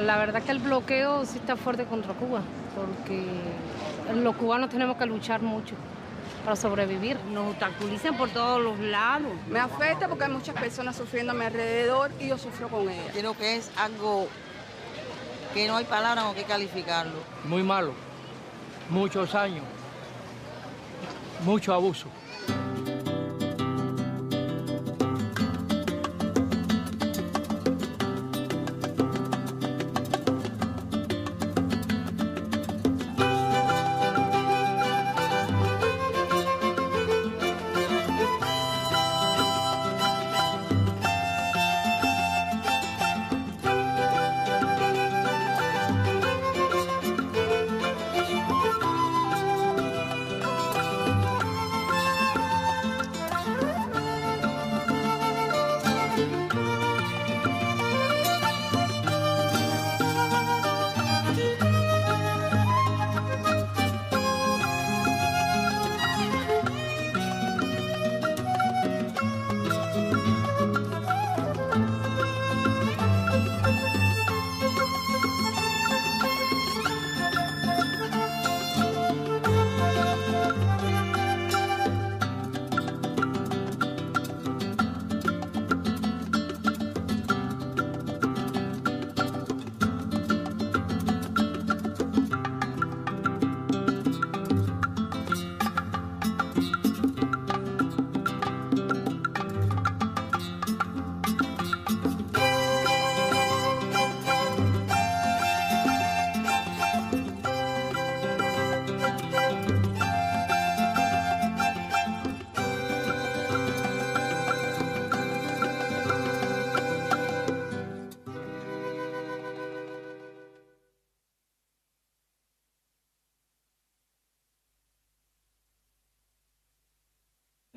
La verdad que el bloqueo sí está fuerte contra Cuba, porque los cubanos tenemos que luchar mucho para sobrevivir. Nos obstaculizan por todos los lados. Me afecta porque hay muchas personas sufriendo a mi alrededor y yo sufro con ellas. Creo que es algo que no hay palabras con qué calificarlo. Muy malo, muchos años, mucho abuso.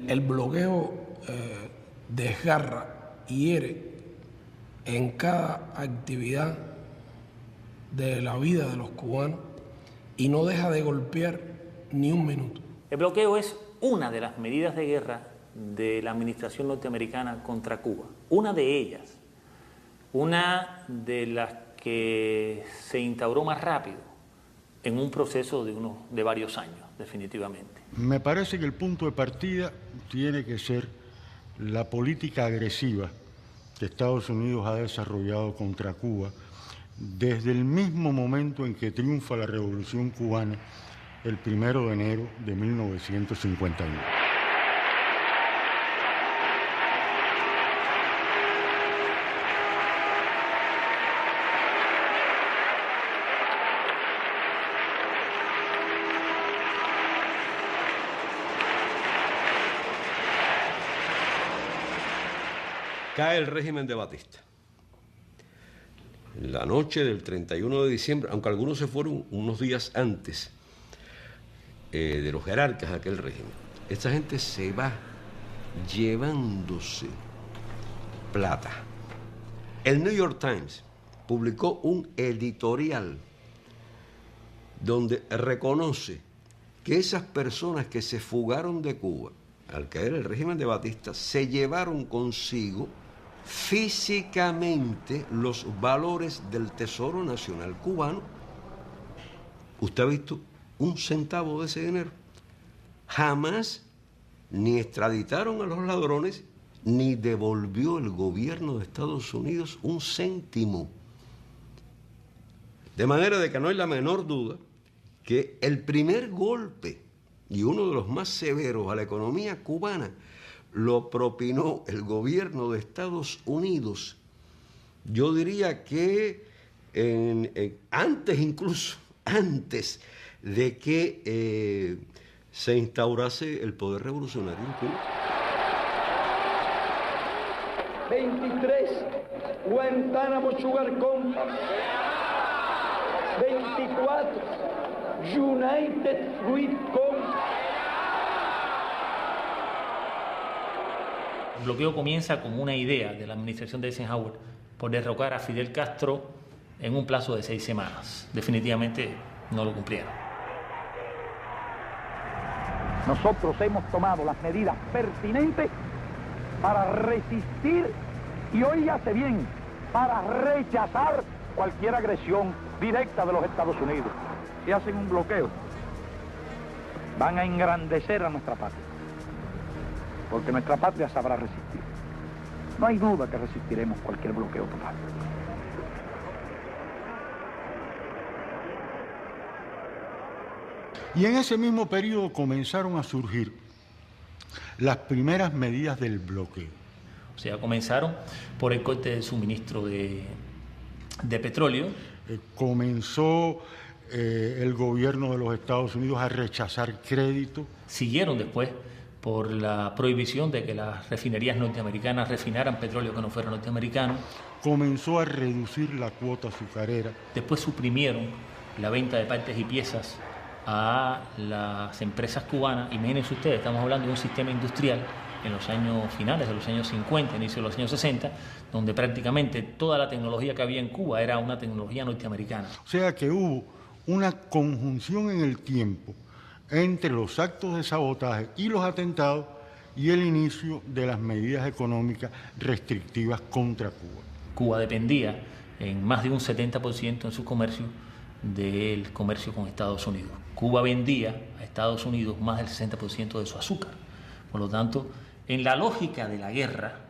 El bloqueo desgarra y hiere en cada actividad de la vida de los cubanos y no deja de golpear ni un minuto. El bloqueo es una de las medidas de guerra de la administración norteamericana contra Cuba. Una de ellas, una de las que se instauró más rápido en un proceso de varios años, definitivamente. Me parece que el punto de partida tiene que ser la política agresiva que Estados Unidos ha desarrollado contra Cuba desde el mismo momento en que triunfa la Revolución Cubana el 1 de enero de 1951. Cae el régimen de Batista. La noche del 31 de diciembre, aunque algunos se fueron unos días antes de los jerarcas de aquel régimen, esta gente se va llevándose plata. El New York Times publicó un editorial donde reconoce que esas personas que se fugaron de Cuba al caer el régimen de Batista se llevaron consigo físicamente los valores del Tesoro Nacional cubano. ¿Usted ha visto un centavo de ese dinero? Jamás ni extraditaron a los ladrones, ni devolvió el gobierno de Estados Unidos un céntimo. De manera de que no hay la menor duda que el primer golpe, y uno de los más severos a la economía cubana, lo propinó el gobierno de Estados Unidos. Yo diría que antes de que se instaurase el poder revolucionario en Cuba. 23, Guantánamo Sugar Company. 24, United Fruit Company. El bloqueo comienza como una idea de la administración de Eisenhower por derrocar a Fidel Castro en un plazo de 6 semanas. Definitivamente no lo cumplieron. Nosotros hemos tomado las medidas pertinentes para resistir y, óigase bien, para rechazar cualquier agresión directa de los Estados Unidos. Si hacen un bloqueo, van a engrandecer a nuestra patria, porque nuestra patria sabrá resistir. No hay duda que resistiremos cualquier bloqueo total. Y en ese mismo periodo comenzaron a surgir las primeras medidas del bloqueo. O sea, comenzaron por el corte del suministro de petróleo. Comenzó el gobierno de los Estados Unidos a rechazar crédito. Siguieron después por la prohibición de que las refinerías norteamericanas refinaran petróleo que no fuera norteamericano. Comenzó a reducir la cuota azucarera. Después suprimieron la venta de partes y piezas a las empresas cubanas. Imagínense ustedes, estamos hablando de un sistema industrial en los años finales de los años 50, inicio de los años 60, donde prácticamente toda la tecnología que había en Cuba era una tecnología norteamericana. O sea que hubo una conjunción en el tiempo entre los actos de sabotaje y los atentados y el inicio de las medidas económicas restrictivas contra Cuba. Cuba dependía en más de un 70% en su comercio del comercio con Estados Unidos. Cuba vendía a Estados Unidos más del 60% de su azúcar. Por lo tanto, en la lógica de la guerra,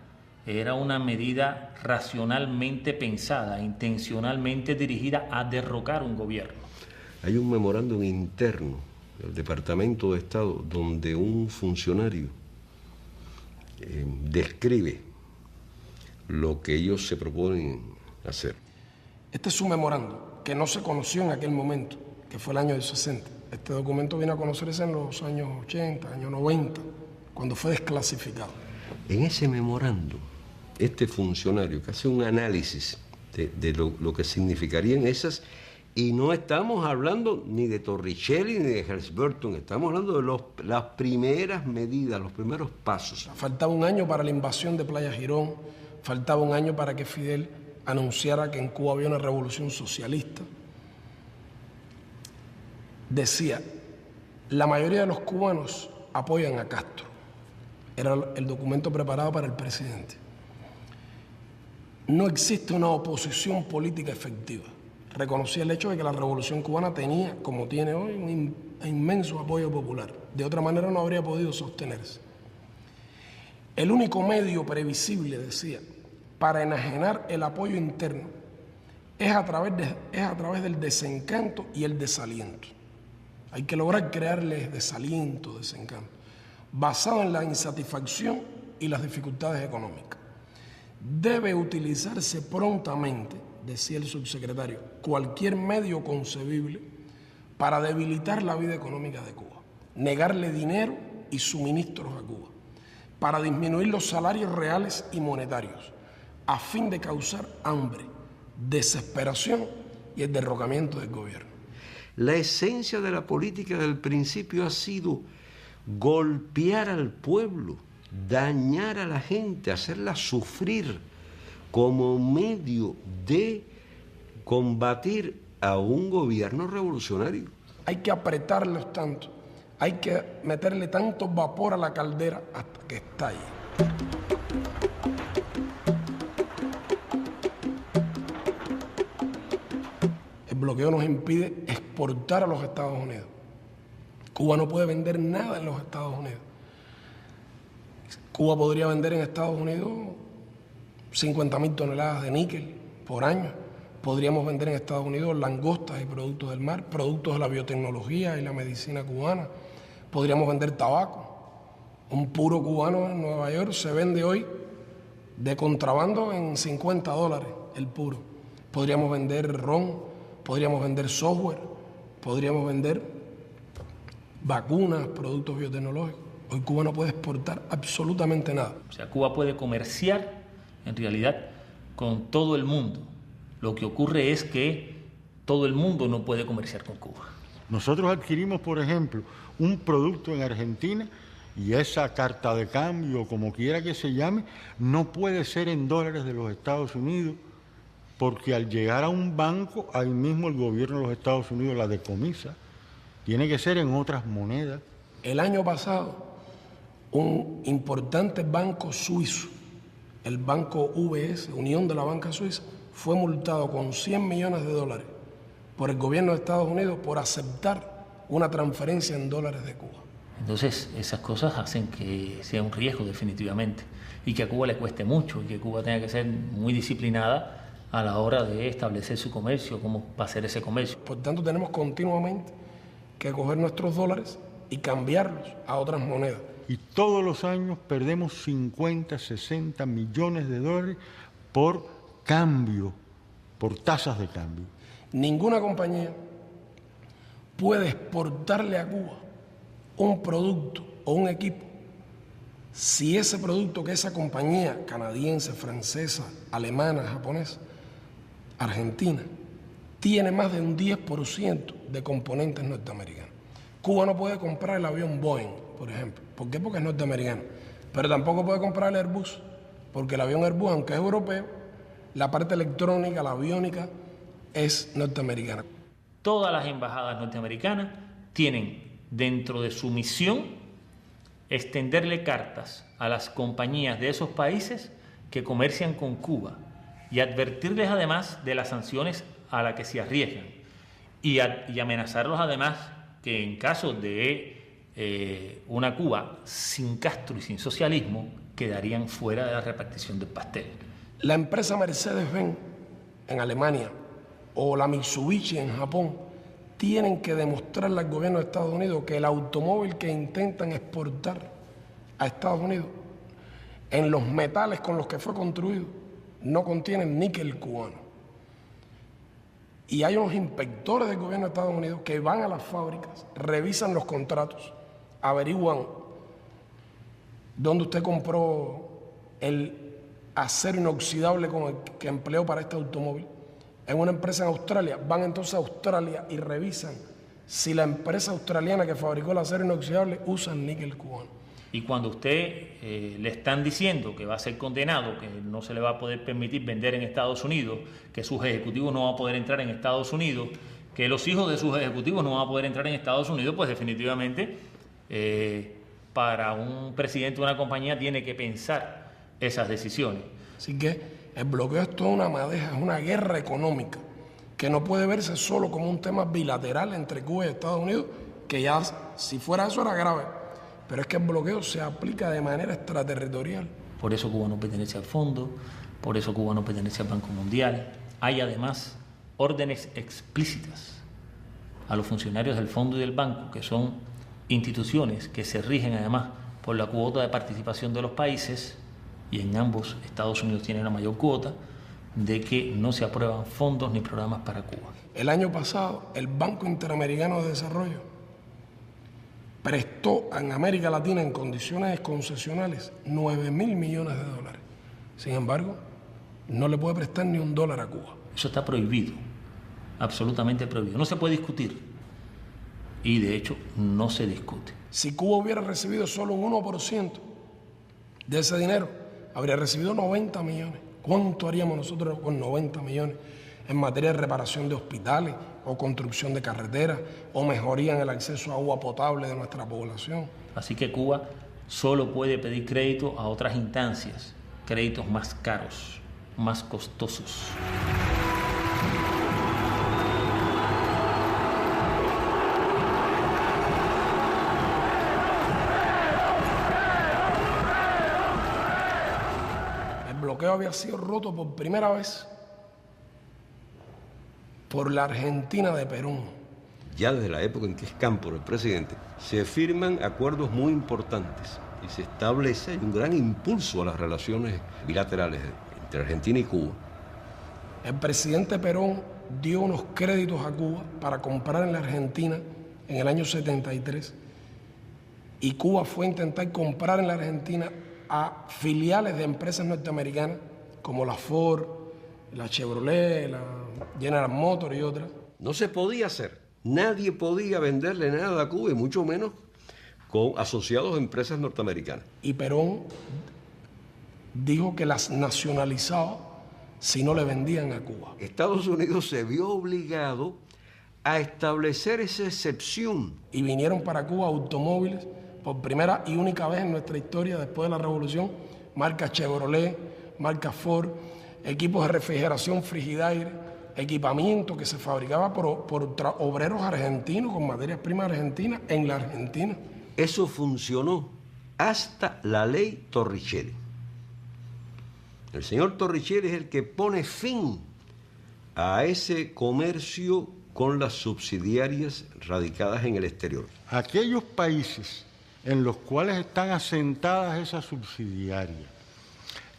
era una medida racionalmente pensada, intencionalmente dirigida a derrocar un gobierno. Hay un memorándum interno del Departamento de Estado donde un funcionario describe lo que ellos se proponen hacer. Este es un memorándum que no se conoció en aquel momento, que fue el año del 60. Este documento vino a conocerse en los años 80, años 90, cuando fue desclasificado. En ese memorándum, este funcionario que hace un análisis de lo que significarían esas, y no estamos hablando ni de Torricelli ni de Helms-Burton, estamos hablando de las primeras medidas, los primeros pasos. Faltaba un año para la invasión de Playa Girón, faltaba un año para que Fidel anunciara que en Cuba había una revolución socialista. Decía, la mayoría de los cubanos apoyan a Castro. Era el documento preparado para el presidente. No existe una oposición política efectiva. Reconocía el hecho de que la revolución cubana tenía, como tiene hoy, un inmenso apoyo popular. De otra manera no habría podido sostenerse. El único medio previsible, decía, para enajenar el apoyo interno es a través del desencanto y el desaliento. Hay que lograr crearles desaliento, desencanto, basado en la insatisfacción y las dificultades económicas. Debe utilizarse prontamente, decía el subsecretario, cualquier medio concebible para debilitar la vida económica de Cuba, negarle dinero y suministros a Cuba, para disminuir los salarios reales y monetarios, a fin de causar hambre, desesperación y el derrocamiento del gobierno. La esencia de la política del principio ha sido golpear al pueblo, dañar a la gente, hacerla sufrir como medio de combatir a un gobierno revolucionario. Hay que apretarlos tanto, hay que meterle tanto vapor a la caldera hasta que estalle. El bloqueo nos impide exportar a los Estados Unidos. Cuba no puede vender nada en los Estados Unidos. Cuba podría vender en Estados Unidos 50.000 toneladas de níquel por año. Podríamos vender en Estados Unidos langostas y productos del mar, productos de la biotecnología y la medicina cubana. Podríamos vender tabaco. Un puro cubano en Nueva York se vende hoy de contrabando en $50 el puro. Podríamos vender ron, podríamos vender software, podríamos vender vacunas, productos biotecnológicos. Hoy Cuba no puede exportar absolutamente nada. O sea, Cuba puede comerciar, en realidad, con todo el mundo. Lo que ocurre es que todo el mundo no puede comerciar con Cuba. Nosotros adquirimos, por ejemplo, un producto en Argentina y esa carta de cambio, como quiera que se llame, no puede ser en dólares de los Estados Unidos, porque al llegar a un banco, ahí mismo el gobierno de los Estados Unidos la decomisa. Tiene que ser en otras monedas. El año pasado, un importante banco suizo, el banco UBS, Unión de la Banca Suiza, fue multado con $100 millones por el gobierno de Estados Unidos por aceptar una transferencia en dólares de Cuba. Entonces, esas cosas hacen que sea un riesgo definitivamente y que a Cuba le cueste mucho y que Cuba tenga que ser muy disciplinada a la hora de establecer su comercio, cómo va a ser ese comercio. Por tanto, tenemos continuamente que coger nuestros dólares y cambiarlos a otras monedas. Y todos los años perdemos 50, 60 millones de dólares por cambio, por tasas de cambio. Ninguna compañía puede exportarle a Cuba un producto o un equipo si ese producto que esa compañía canadiense, francesa, alemana, japonesa, argentina, tiene más de un 10% de componentes norteamericanos. Cuba no puede comprar el avión Boeing, por ejemplo. ¿Por qué? Porque es norteamericano. Pero tampoco puede comprar el Airbus, porque el avión Airbus, aunque es europeo, la parte electrónica, la aviónica, es norteamericana. Todas las embajadas norteamericanas tienen dentro de su misión extenderle cartas a las compañías de esos países que comercian con Cuba y advertirles además de las sanciones a las que se arriesgan y amenazarlos además que en caso de una Cuba sin Castro y sin socialismo quedarían fuera de la repartición del pastel. La empresa Mercedes-Benz en Alemania o la Mitsubishi en Japón tienen que demostrarle al gobierno de Estados Unidos que el automóvil que intentan exportar a Estados Unidos en los metales con los que fue construido no contienen níquel cubano. Y hay unos inspectores del gobierno de Estados Unidos que van a las fábricas, revisan los contratos, averiguan dónde usted compró el acero inoxidable con el que empleó para este automóvil. En una empresa en Australia, van entonces a Australia y revisan si la empresa australiana que fabricó el acero inoxidable usa níquel cubano. Y cuando usted le están diciendo que va a ser condenado, que no se le va a poder permitir vender en Estados Unidos, que sus ejecutivos no van a poder entrar en Estados Unidos, que los hijos de sus ejecutivos no van a poder entrar en Estados Unidos, pues definitivamente para un presidente de una compañía tiene que pensar esas decisiones. Así que el bloqueo es toda una madeja, es una guerra económica que no puede verse solo como un tema bilateral entre Cuba y Estados Unidos, que ya si fuera eso era grave, pero es que el bloqueo se aplica de manera extraterritorial. Por eso Cuba no pertenece al fondo, por eso Cuba no pertenece al Banco Mundial. Hay además órdenes explícitas a los funcionarios del fondo y del banco, que son instituciones que se rigen además por la cuota de participación de los países, y en ambos Estados Unidos tiene la mayor cuota, de que no se aprueban fondos ni programas para Cuba. El año pasado, el Banco Interamericano de Desarrollo prestó en América Latina en condiciones concesionales $9.000 millones. Sin embargo, no le puede prestar ni $1 a Cuba. Eso está prohibido, absolutamente prohibido. No se puede discutir y de hecho no se discute. Si Cuba hubiera recibido solo un 1% de ese dinero, habría recibido 90 millones. ¿Cuánto haríamos nosotros con 90 millones en materia de reparación de hospitales o construcción de carreteras o mejoría en el acceso a agua potable de nuestra población? Así que Cuba solo puede pedir crédito a otras instancias, créditos más caros, más costosos. El bloqueo había sido roto por primera vez por la Argentina de Perón. Ya desde la época en que es Cámpora el presidente, se firman acuerdos muy importantes y se establece un gran impulso a las relaciones bilaterales entre Argentina y Cuba. El presidente Perón dio unos créditos a Cuba para comprar en la Argentina en el año 73 y Cuba fue a intentar comprar en la Argentina a filiales de empresas norteamericanas como la Ford, la Chevrolet, la General Motors y otras. No se podía hacer. Nadie podía venderle nada a Cuba y mucho menos con asociados a empresas norteamericanas. Y Perón dijo que las nacionalizaba si no le vendían a Cuba. Estados Unidos se vio obligado a establecer esa excepción. Y vinieron para Cuba automóviles por primera y única vez en nuestra historia después de la Revolución, marca Chevrolet, marca Ford, equipos de refrigeración, frigidaire, equipamiento que se fabricaba por obreros argentinos con materias primas argentinas en la Argentina. Eso funcionó hasta la ley Torricelli. El señor Torricelli es el que pone fin a ese comercio con las subsidiarias radicadas en el exterior. Aquellos países en los cuales están asentadas esas subsidiarias,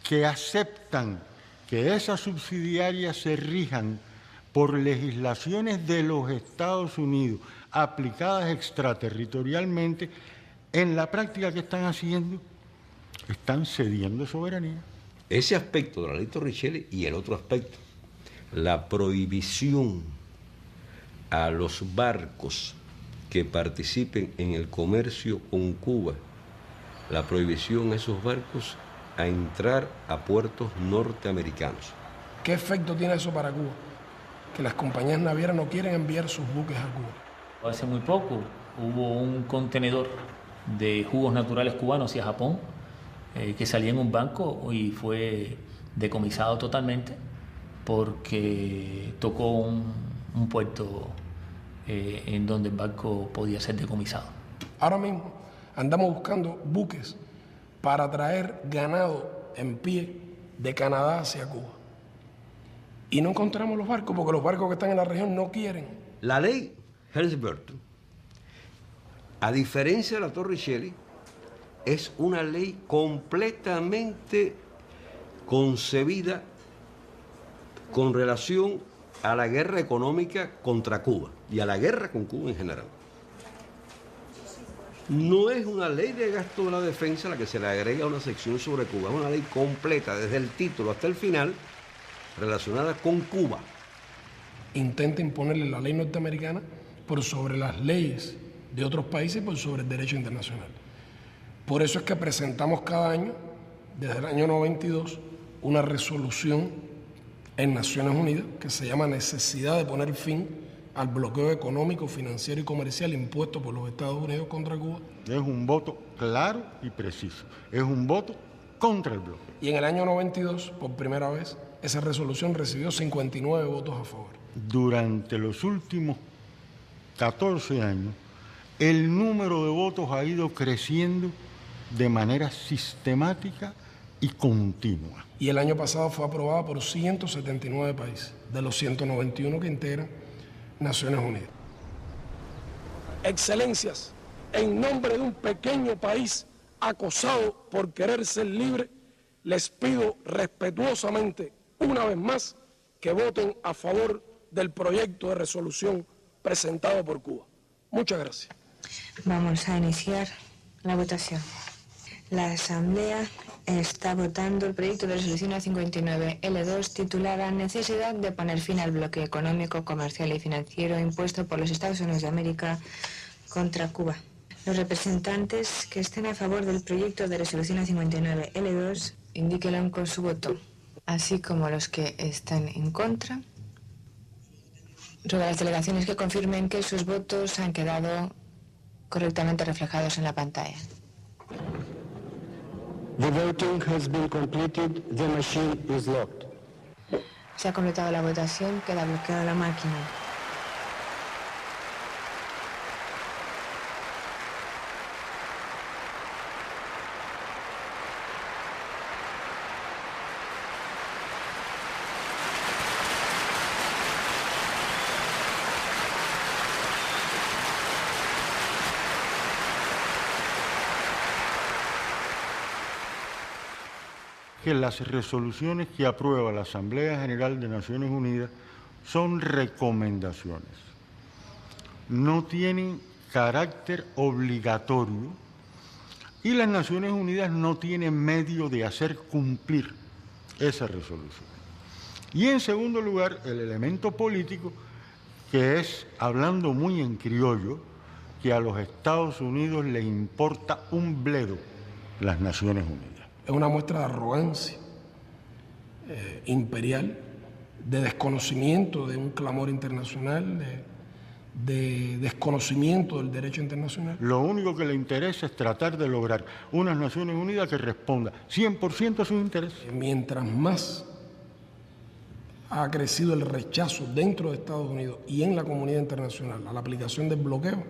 que aceptan que esas subsidiarias se rijan por legislaciones de los Estados Unidos aplicadas extraterritorialmente, en la práctica que están haciendo, están cediendo soberanía. Ese aspecto de la ley Torricelli y el otro aspecto, la prohibición a los barcos que participen en el comercio con Cuba, la prohibición a esos barcos a entrar a puertos norteamericanos. ¿Qué efecto tiene eso para Cuba? Que las compañías navieras no quieren enviar sus buques a Cuba. Hace muy poco hubo un contenedor de jugos naturales cubanos hacia Japón que salía en un banco y fue decomisado totalmente porque tocó un puerto en donde el barco podía ser decomisado. Ahora mismo andamos buscando buques para traer ganado en pie de Canadá hacia Cuba. Y no encontramos los barcos porque los barcos que están en la región no quieren. La ley Helms-Burton, a diferencia de la Torricelli, es una ley completamente concebida con relación a la guerra económica contra Cuba y a la guerra con Cuba en general. No es una ley de gasto de la defensa a la que se le agrega una sección sobre Cuba, es una ley completa, desde el título hasta el final, relacionada con Cuba. Intenta imponerle la ley norteamericana por sobre las leyes de otros países y por sobre el derecho internacional. Por eso es que presentamos cada año, desde el año 92, una resolución en Naciones Unidas que se llama Necesidad de poner fin al bloqueo económico, financiero y comercial impuesto por los Estados Unidos contra Cuba. Es un voto claro y preciso. Es un voto contra el bloqueo. Y en el año 92, por primera vez, esa resolución recibió 59 votos a favor. Durante los últimos 14 años, el número de votos ha ido creciendo de manera sistemática y continua. Y el año pasado fue aprobada por 179 países, de los 191 que integran Naciones Unidas. Excelencias, en nombre de un pequeño país acosado por querer ser libre, les pido respetuosamente, una vez más, que voten a favor del proyecto de resolución presentado por Cuba. Muchas gracias. Vamos a iniciar la votación. La Asamblea está votando el proyecto de resolución A59L2 titulada Necesidad de poner fin al bloqueo económico, comercial y financiero impuesto por los Estados Unidos de América contra Cuba. Los representantes que estén a favor del proyecto de resolución A59L2 indíquenlo con su voto, así como los que están en contra. Ruego a las delegaciones que confirmen que sus votos han quedado correctamente reflejados en la pantalla. The voting has been completed. The machine is locked. Se ha completado la votación, queda bloqueada la máquina. Que las resoluciones que aprueba la Asamblea General de Naciones Unidas son recomendaciones. No tienen carácter obligatorio y las Naciones Unidas no tienen medio de hacer cumplir esa resolución. Y en segundo lugar, el elemento político, que es, hablando muy en criollo, que a los Estados Unidos les importa un bledo las Naciones Unidas. Es una muestra de arrogancia imperial, de desconocimiento de un clamor internacional, de desconocimiento del derecho internacional. Lo único que le interesa es tratar de lograr unas Naciones Unidas que responda 100% a sus intereses. Mientras más ha crecido el rechazo dentro de Estados Unidos y en la comunidad internacional a la aplicación del bloqueo,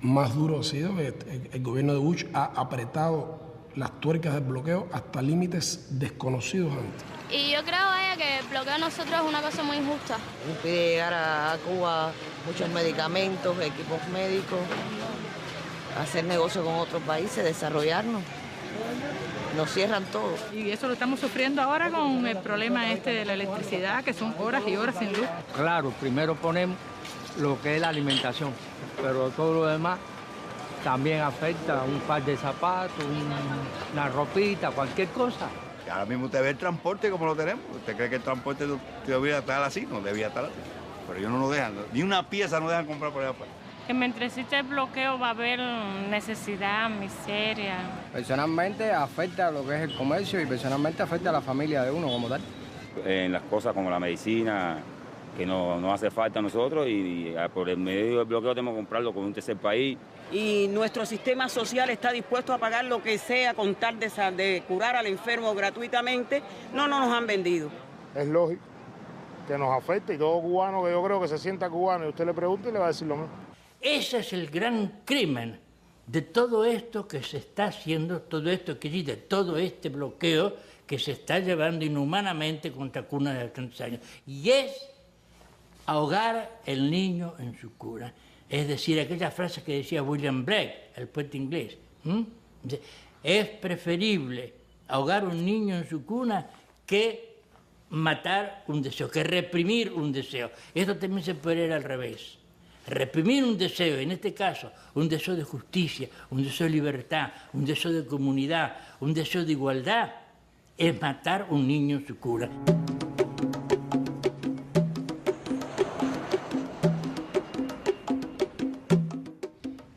más duro ha sido. El gobierno de Bush ha apretado las tuercas del bloqueo hasta límites desconocidos antes. Y yo creo que el bloqueo a nosotros es una cosa muy injusta. Impide llegar a Cuba muchos medicamentos, equipos médicos, hacer negocio con otros países, desarrollarnos. Nos cierran todo. Y eso lo estamos sufriendo ahora con el problema de la electricidad, que son horas y horas sin luz. Claro, primero ponemos lo que es la alimentación, pero todo lo demás también afecta, un par de zapatos, una ropita, cualquier cosa. Y ahora mismo usted ve el transporte como lo tenemos. ¿Usted cree que el transporte debería estar así? No debía estar así. Pero ellos no nos dejan, ni una pieza nos dejan comprar por allá afuera. Que mientras existe el bloqueo va a haber necesidad, miseria. Personalmente afecta a lo que es el comercio y personalmente afecta a la familia de uno como tal. En las cosas como la medicina, que no hace falta a nosotros y por el medio del bloqueo tenemos que comprarlo con un tercer país. Y nuestro sistema social está dispuesto a pagar lo que sea con tal de curar al enfermo gratuitamente. No nos han vendido. Es lógico que nos afecte y todo cubano que yo creo que se sienta cubano y usted le pregunta y le va a decir lo mismo. Ese es el gran crimen de todo esto que se está haciendo, todo esto que dice, todo este bloqueo que se está llevando inhumanamente contra cunas de 30 años. Y es ahogar el niño en su cuna. Es decir, aquella frase que decía William Blake, el poeta inglés. Es preferible ahogar un niño en su cuna que matar un deseo, que reprimir un deseo. Esto también se puede ir al revés. Reprimir un deseo, en este caso, un deseo de justicia, un deseo de libertad, un deseo de comunidad, un deseo de igualdad, es matar un niño en su cuna.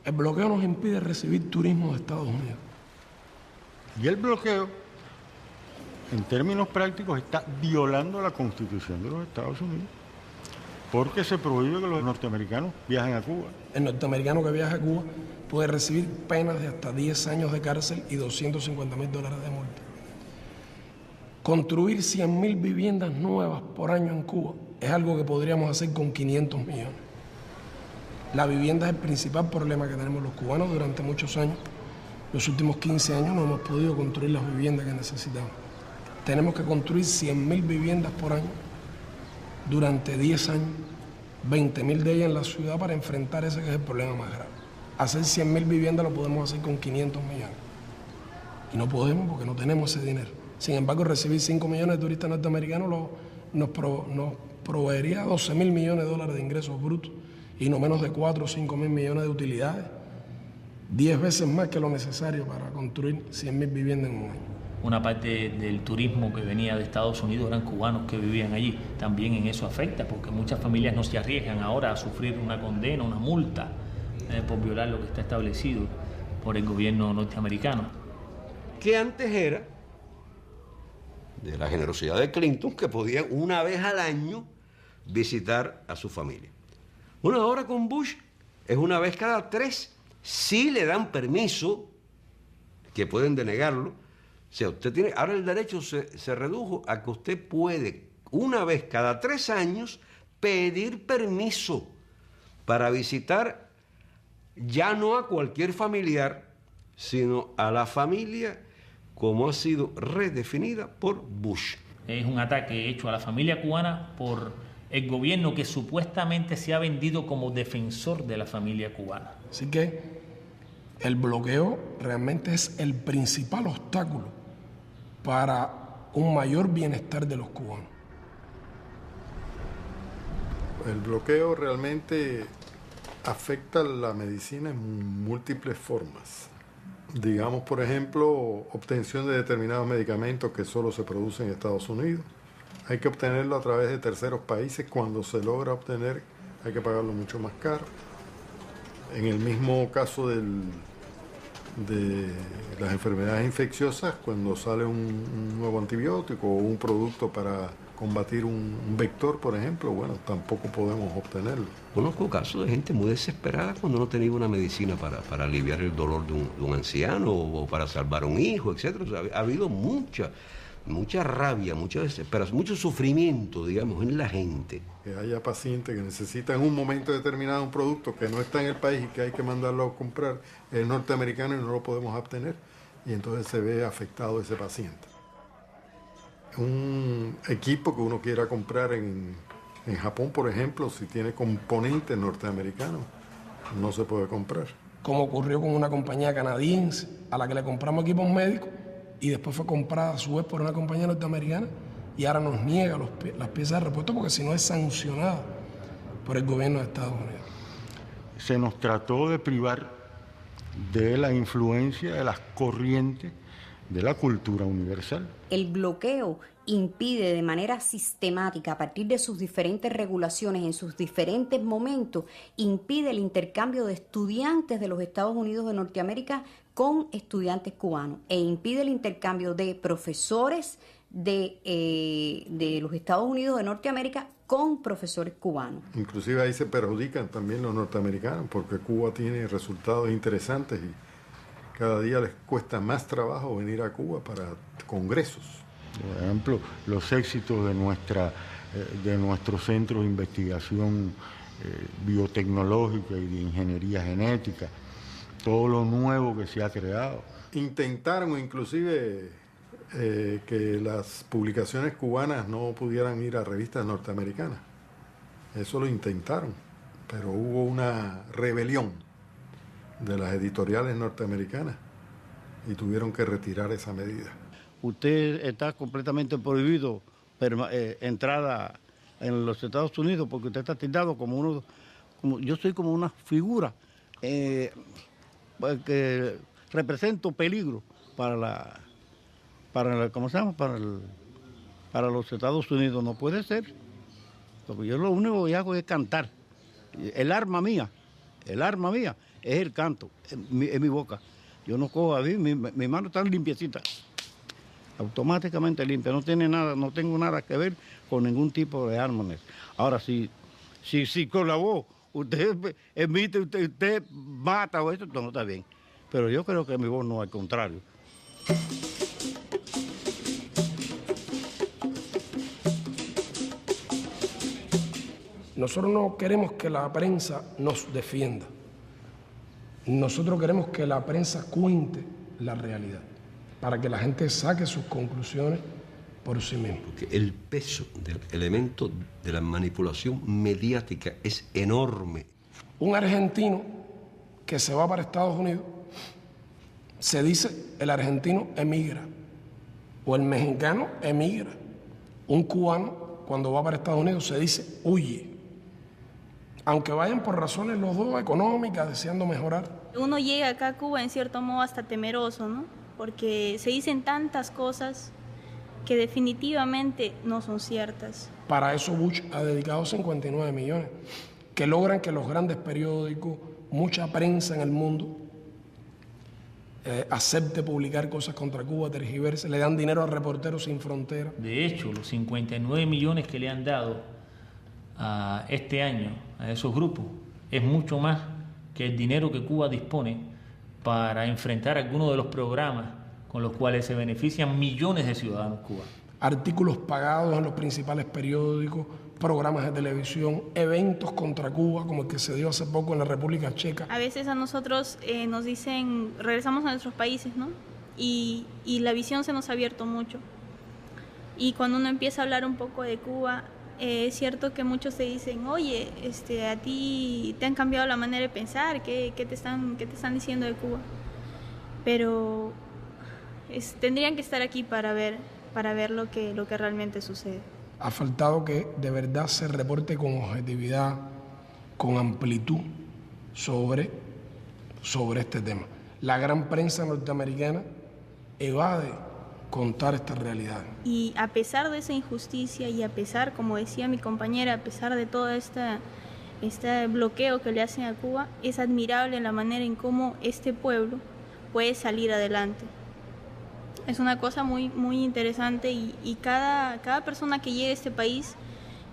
El bloqueo nos impide recibir turismo de Estados Unidos. Y el bloqueo, en términos prácticos, está violando la Constitución de los Estados Unidos, porque se prohíbe que los norteamericanos viajen a Cuba. El norteamericano que viaja a Cuba puede recibir penas de hasta 10 años de cárcel y $250.000 de multa. Construir 100.000 viviendas nuevas por año en Cuba es algo que podríamos hacer con 500 millones. La vivienda es el principal problema que tenemos los cubanos durante muchos años. Los últimos 15 años no hemos podido construir las viviendas que necesitamos. Tenemos que construir 100.000 viviendas por año durante 10 años, 20.000 de ellas en la ciudad para enfrentar ese que es el problema más grave. Hacer 100.000 viviendas lo podemos hacer con 500 millones. Y no podemos porque no tenemos ese dinero. Sin embargo, recibir 5 millones de turistas norteamericanos nos proveería $12.000 millones de ingresos brutos y no menos de 4 o 5.000 millones de utilidades, 10 veces más que lo necesario para construir 100.000 viviendas en un año. Una parte del turismo que venía de Estados Unidos eran cubanos que vivían allí. También en eso afecta, porque muchas familias no se arriesgan ahora a sufrir una condena, una multa, por violar lo que está establecido por el gobierno norteamericano. Que antes era de la generosidad de Clinton, que podían una vez al año visitar a su familia. Bueno, ahora con Bush es una vez cada 3. Sí le dan permiso, que pueden denegarlo. O sea, usted tiene, ahora el derecho se redujo a que usted puede, una vez cada 3 años, pedir permiso para visitar ya no a cualquier familiar, sino a la familia como ha sido redefinida por Bush. Es un ataque hecho a la familia cubana por el gobierno que supuestamente se ha vendido como defensor de la familia cubana. Así que el bloqueo realmente es el principal obstáculo para un mayor bienestar de los cubanos. El bloqueo realmente afecta la medicina en múltiples formas. Digamos, por ejemplo, obtención de determinados medicamentos que solo se producen en Estados Unidos. Hay que obtenerlo a través de terceros países. Cuando se logra obtener, hay que pagarlo mucho más caro. En el mismo caso de las enfermedades infecciosas, cuando sale un nuevo antibiótico o un producto para combatir un vector, por ejemplo, bueno, tampoco podemos obtenerlo. Conozco casos de gente muy desesperada cuando no tenía una medicina para aliviar el dolor de un anciano o para salvar a un hijo, etc. O sea, ha habido mucha mucha rabia, mucha desesperación, mucho sufrimiento, digamos, en la gente. Que haya pacientes que necesitan en un momento determinado un producto que no está en el país y que hay que mandarlo a comprar, es norteamericano y no lo podemos obtener, y entonces se ve afectado ese paciente. Un equipo que uno quiera comprar en Japón, por ejemplo, si tiene componentes norteamericanos, no se puede comprar. Como ocurrió con una compañía canadiense a la que le compramos equipos médicos y después fue comprada a su vez por una compañía norteamericana y ahora nos niega las piezas de repuesto porque si no es sancionada por el gobierno de Estados Unidos. Se nos trató de privar de la influencia de las corrientes de la cultura universal. El bloqueo impide de manera sistemática, a partir de sus diferentes regulaciones en sus diferentes momentos, impide el intercambio de estudiantes de los Estados Unidos de Norteamérica con estudiantes cubanos e impide el intercambio de profesores de los Estados Unidos de Norteamérica con profesores cubanos. Inclusive ahí se perjudican también los norteamericanos porque Cuba tiene resultados interesantes y cada día les cuesta más trabajo venir a Cuba para congresos. Por ejemplo, los éxitos de nuestro centro de investigación biotecnológica y de ingeniería genética, todo lo nuevo que se ha creado. Intentaron inclusive que las publicaciones cubanas no pudieran ir a revistas norteamericanas. Eso lo intentaron, pero hubo una rebelión de las editoriales norteamericanas y tuvieron que retirar esa medida. Usted está completamente prohibido entrada en los Estados Unidos porque usted está tildado como yo soy como una figura que represento peligro para ¿cómo se llama? Para los Estados Unidos. No puede ser, porque yo lo único que hago es cantar. El arma mía es el canto, en mi boca. Yo no cojo a mí, mi mano está limpiecita, automáticamente limpia, no tengo nada que ver con ningún tipo de armas. Ahora, si con la voz usted emite, usted mata o esto, no está bien. Pero yo creo que mi voz no, al contrario. Nosotros no queremos que la prensa nos defienda. Nosotros queremos que la prensa cuente la realidad, para que la gente saque sus conclusiones por sí misma. Porque el peso del elemento de la manipulación mediática es enorme. Un argentino que se va para Estados Unidos, se dice el argentino emigra, o el mexicano emigra. Un cubano, cuando va para Estados Unidos, se dice huye. Aunque vayan por razones los dos económicas, deseando mejorar. Uno llega acá a Cuba en cierto modo hasta temeroso, ¿no? Porque se dicen tantas cosas que definitivamente no son ciertas. Para eso Bush ha dedicado 59 millones, que logran que los grandes periódicos, mucha prensa en el mundo, acepte publicar cosas contra Cuba, tergiverse, le dan dinero a Reporteros Sin Fronteras. De hecho, los 59 millones que le han dado este año a esos grupos es mucho más que el dinero que Cuba dispone para enfrentar algunos de los programas con los cuales se benefician millones de ciudadanos cubanos. Artículos pagados en los principales periódicos, programas de televisión, eventos contra Cuba, como el que se dio hace poco en la República Checa. A veces a nosotros nos dicen, regresamos a nuestros países, ¿no? Y la visión se nos ha abierto mucho. Y cuando uno empieza a hablar un poco de Cuba, es cierto que muchos te dicen, oye, a ti te han cambiado la manera de pensar, ¿qué te están diciendo de Cuba? Pero tendrían que estar aquí para ver lo que realmente sucede. Ha faltado que de verdad se reporte con objetividad, con amplitud sobre este tema. La gran prensa norteamericana evade contar esta realidad. Y a pesar de esa injusticia y a pesar, como decía mi compañera, a pesar de todo este bloqueo que le hacen a Cuba, es admirable la manera en cómo este pueblo puede salir adelante. Es una cosa muy, muy interesante y cada persona que llegue a este país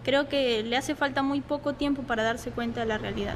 creo que le hace falta muy poco tiempo para darse cuenta de la realidad.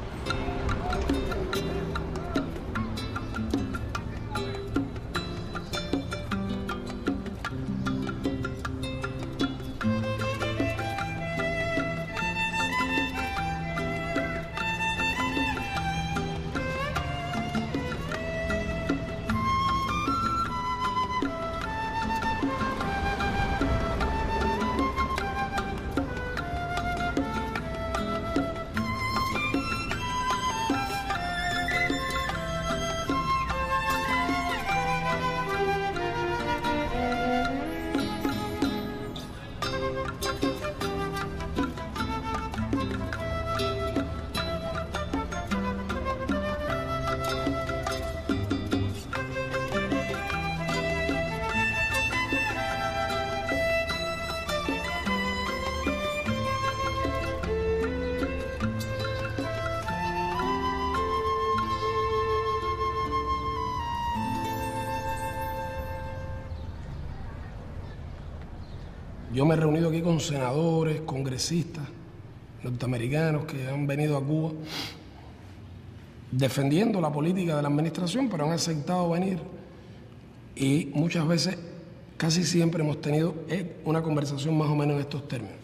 Yo me he reunido aquí con senadores, congresistas norteamericanos que han venido a Cuba defendiendo la política de la administración, pero han aceptado venir. Y muchas veces, casi siempre hemos tenido una conversación más o menos en estos términos.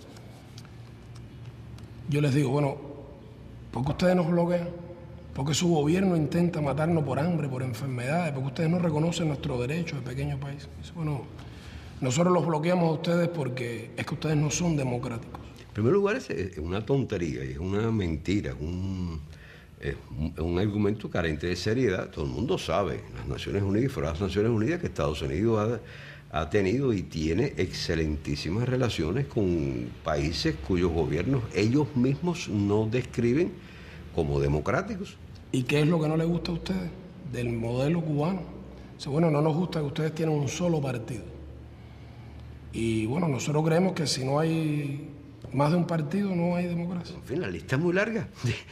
Yo les digo, bueno, ¿por qué ustedes nos bloquean? ¿Por qué su gobierno intenta matarnos por hambre, por enfermedades? ¿Por qué ustedes no reconocen nuestro derecho de pequeño país? Bueno, nosotros los bloqueamos a ustedes porque es que ustedes no son democráticos. En primer lugar, es una tontería, es una mentira, un argumento carente de seriedad. Todo el mundo sabe, las Naciones Unidas y fuera de las Naciones Unidas, que Estados Unidos ha tenido y tiene excelentísimas relaciones con países cuyos gobiernos ellos mismos no describen como democráticos. ¿Y qué es lo que no les gusta a ustedes del modelo cubano? Bueno, no nos gusta que ustedes tienen un solo partido. Y bueno, nosotros creemos que si no hay más de un partido, no hay democracia. En fin, la lista es muy larga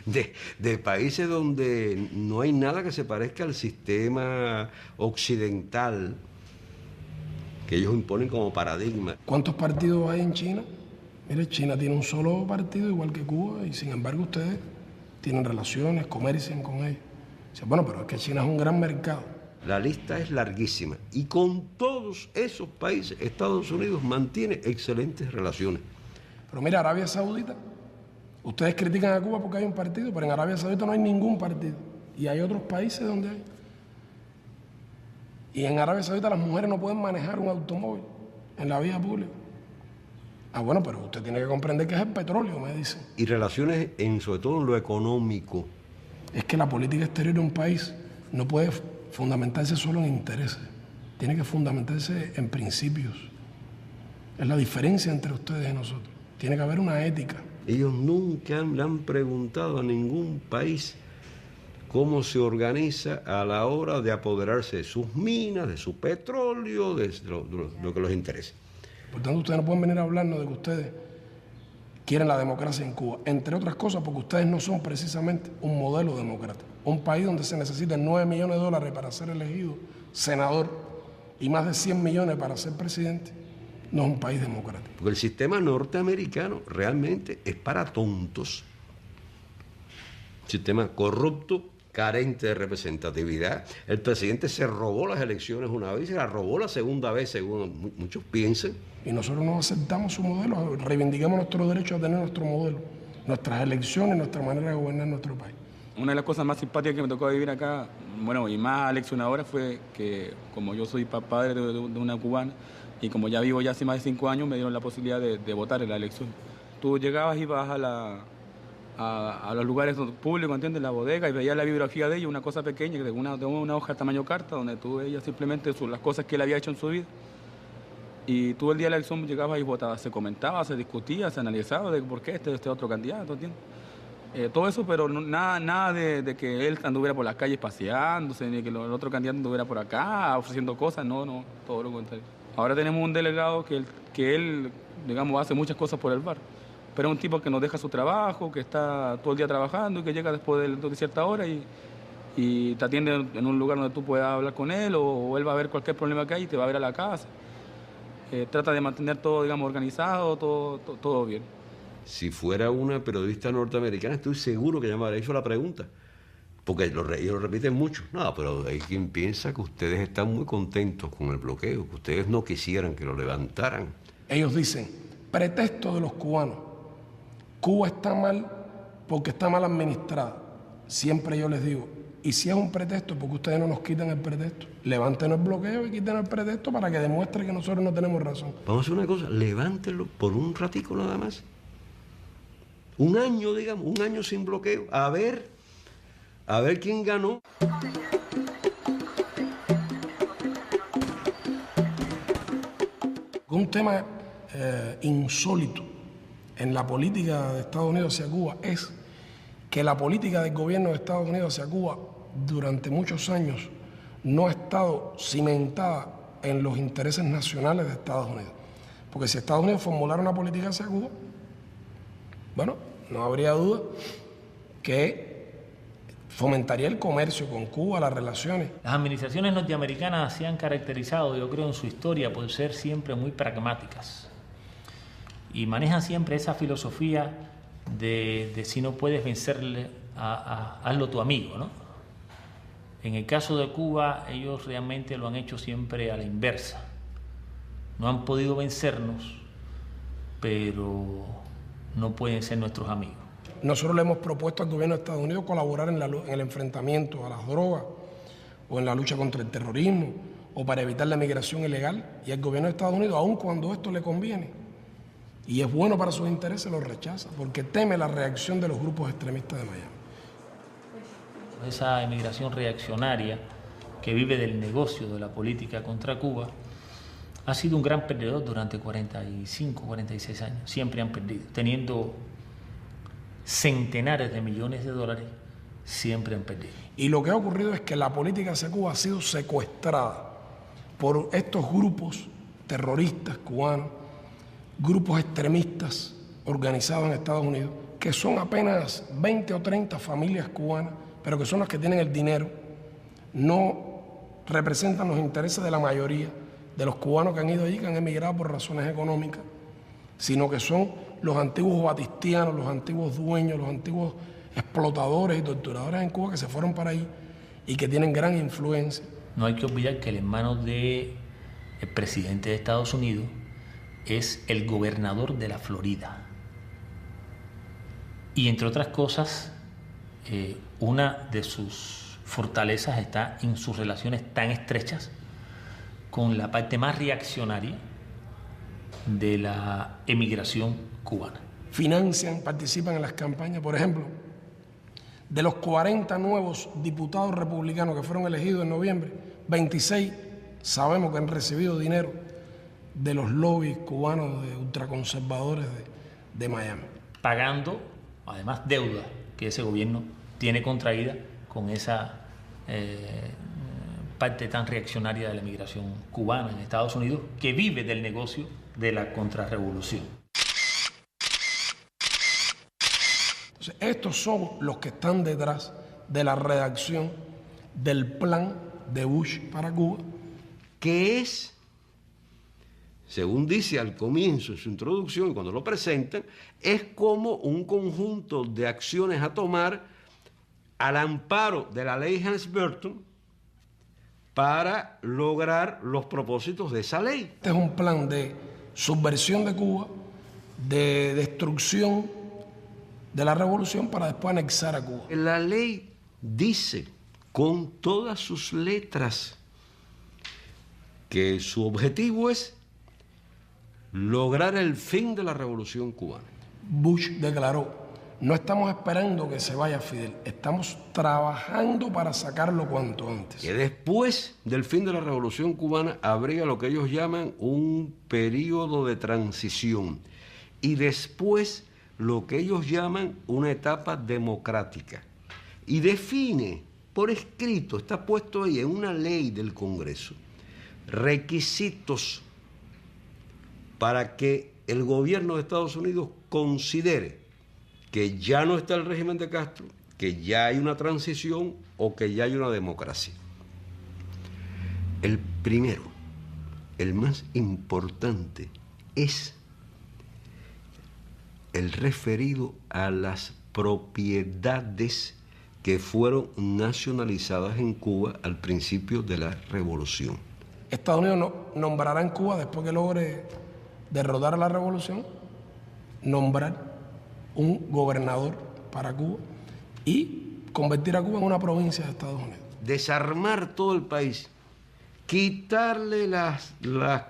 de países donde no hay nada que se parezca al sistema occidental que ellos imponen como paradigma. ¿Cuántos partidos hay en China? Mire, China tiene un solo partido igual que Cuba y sin embargo ustedes tienen relaciones, comercian con ellos. Bueno, pero es que China es un gran mercado. La lista es larguísima y con todos esos países Estados Unidos mantiene excelentes relaciones. Pero mira, Arabia Saudita, ustedes critican a Cuba porque hay un partido, pero en Arabia Saudita no hay ningún partido. Y hay otros países donde hay. Y en Arabia Saudita las mujeres no pueden manejar un automóvil en la vía pública. Bueno, pero usted tiene que comprender que es el petróleo, me dicen. Y relaciones, sobre todo en lo económico. Es que la política exterior de un país no puede fundamentarse solo en intereses. Tiene que fundamentarse en principios. Es la diferencia entre ustedes y nosotros. Tiene que haber una ética. Ellos nunca le han preguntado a ningún país cómo se organiza a la hora de apoderarse de sus minas, de su petróleo, de lo que los interesa. Por tanto, ustedes no pueden venir a hablarnos de que ustedes quieren la democracia en Cuba, entre otras cosas porque ustedes no son precisamente un modelo democrático. Un país donde se necesitan 9 millones de dólares para ser elegido senador y más de 100 millones para ser presidente, no es un país democrático. Porque el sistema norteamericano realmente es para tontos. Sistema corrupto, carente de representatividad. El presidente se robó las elecciones una vez y se la robó la segunda vez, según muchos piensan. Y nosotros no aceptamos su modelo, reivindicamos nuestro derecho a tener nuestro modelo, nuestras elecciones, nuestra manera de gobernar nuestro país. Una de las cosas más simpáticas que me tocó vivir acá, bueno, y más aleccionadora fue que como yo soy padre de una cubana y como ya vivo ya hace más de 5 años, me dieron la posibilidad de votar en la elección. Tú llegabas y ibas a los lugares públicos, ¿entiendes? La bodega, y veías la biografía de ella, una cosa pequeña, de una hoja tamaño carta, donde tú veías simplemente las cosas que él había hecho en su vida. Y tú el día de la elección llegabas y votabas, se comentaba, se discutía, se analizaba de por qué este otro candidato, ¿entiendes? Todo eso, pero nada de que él anduviera por las calles paseándose, ni que el otro candidato anduviera por acá ofreciendo cosas, no, todo lo contrario. Ahora tenemos un delegado que él, digamos, hace muchas cosas por el barrio, pero es un tipo que nos deja su trabajo, que está todo el día trabajando y que llega después de cierta hora y te atiende en un lugar donde tú puedas hablar con él o él va a ver cualquier problema que hay y te va a ver a la casa. Trata de mantener todo, digamos, organizado, todo bien. Si fuera una periodista norteamericana, estoy seguro que ya me habría hecho la pregunta. Porque ellos lo repiten mucho. No, pero hay quien piensa que ustedes están muy contentos con el bloqueo, que ustedes no quisieran que lo levantaran. Ellos dicen, pretexto de los cubanos. Cuba está mal porque está mal administrada. Siempre yo les digo, y si es un pretexto, porque ustedes no nos quitan el pretexto. Levanten el bloqueo y quiten el pretexto para que demuestre que nosotros no tenemos razón. Vamos a hacer una cosa, levántenlo por un ratico nada más. Un año, digamos, un año sin bloqueo. A ver quién ganó. Un tema insólito en la política de Estados Unidos hacia Cuba es que la política del gobierno de Estados Unidos hacia Cuba durante muchos años no ha estado cimentada en los intereses nacionales de Estados Unidos. Porque si Estados Unidos formulara una política hacia Cuba, bueno, no habría duda que fomentaría el comercio con Cuba, las relaciones. Las administraciones norteamericanas se han caracterizado, yo creo, en su historia por ser siempre muy pragmáticas. y manejan siempre esa filosofía de si no puedes vencerle, hazlo tu amigo, ¿no? En el caso de Cuba, ellos realmente lo han hecho siempre a la inversa. No han podido vencernos, pero no pueden ser nuestros amigos. Nosotros le hemos propuesto al gobierno de Estados Unidos colaborar en el enfrentamiento a las drogas o en la lucha contra el terrorismo o para evitar la migración ilegal, y el gobierno de Estados Unidos, aun cuando esto le conviene y es bueno para sus intereses, lo rechaza porque teme la reacción de los grupos extremistas de Miami. Esa emigración reaccionaria que vive del negocio de la política contra Cuba ha sido un gran perdedor durante 45, 46 años. Siempre han perdido. Teniendo centenares de millones de dólares, siempre han perdido. Y lo que ha ocurrido es que la política hacia Cuba ha sido secuestrada por estos grupos terroristas cubanos, grupos extremistas organizados en Estados Unidos, que son apenas 20 o 30 familias cubanas, pero que son las que tienen el dinero, no representan los intereses de la mayoría de los cubanos que han ido allí, que han emigrado por razones económicas, sino que son los antiguos batistianos, los antiguos dueños, los antiguos explotadores y torturadores en Cuba que se fueron para ahí y que tienen gran influencia. No hay que olvidar que el hermano del presidente de Estados Unidos es el gobernador de la Florida. Y entre otras cosas, una de sus fortalezas está en sus relaciones tan estrechas con la parte más reaccionaria de la emigración cubana. Financian, participan en las campañas. Por ejemplo, de los 40 nuevos diputados republicanos que fueron elegidos en noviembre, 26 sabemos que han recibido dinero de los lobbies cubanos de ultraconservadores de Miami. Pagando, además, deuda que ese gobierno tiene contraída con esa parte tan reaccionaria de la emigración cubana en Estados Unidos, que vive del negocio de la contrarrevolución. Entonces, estos son los que están detrás de la redacción del plan de Bush para Cuba, que es, según dice al comienzo de su introducción y cuando lo presentan, es como un conjunto de acciones a tomar al amparo de la ley Helms-Burton para lograr los propósitos de esa ley. Este es un plan de subversión de Cuba, de destrucción de la revolución para después anexar a Cuba. La ley dice con todas sus letras que su objetivo es lograr el fin de la revolución cubana. Bush declaró: no estamos esperando que se vaya Fidel, estamos trabajando para sacarlo cuanto antes. Que después del fin de la revolución cubana habría lo que ellos llaman un periodo de transición y después lo que ellos llaman una etapa democrática. Y define por escrito, está puesto ahí en una ley del Congreso, requisitos para que el gobierno de Estados Unidos considere que ya no está el régimen de Castro, que ya hay una transición o que ya hay una democracia. El primero, el más importante, es el referido a las propiedades que fueron nacionalizadas en Cuba al principio de la revolución. Estados Unidos nombrará en Cuba, después que logre derrotar a la revolución, nombrar un gobernador para Cuba y convertir a Cuba en una provincia de Estados Unidos. Desarmar todo el país, quitarle las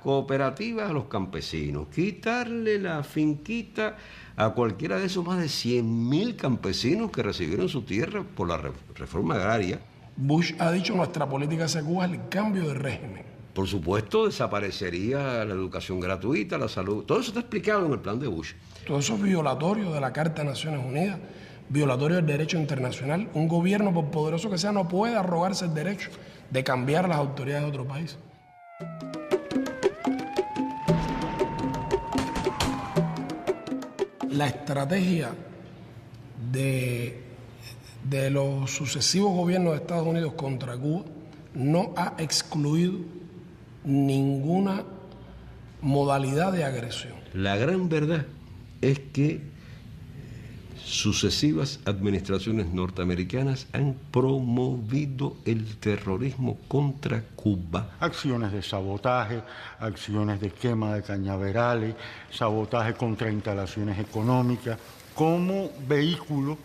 cooperativas a los campesinos, quitarle la finquita a cualquiera de esos más de 100.000 campesinos que recibieron su tierra por la reforma agraria. Bush ha dicho: nuestra política hacia Cuba es el cambio de régimen. Por supuesto, desaparecería la educación gratuita, la salud. Todo eso está explicado en el plan de Bush. Todo eso es violatorio de la Carta de Naciones Unidas, violatorio del derecho internacional. Un gobierno, por poderoso que sea, no puede arrogarse el derecho de cambiar a las autoridades de otro país. La estrategia de los sucesivos gobiernos de Estados Unidos contra Cuba no ha excluido ninguna modalidad de agresión. La gran verdad es que sucesivas administraciones norteamericanas han promovido el terrorismo contra Cuba. Acciones de sabotaje, acciones de quema de cañaverales, sabotaje contra instalaciones económicas, como vehículo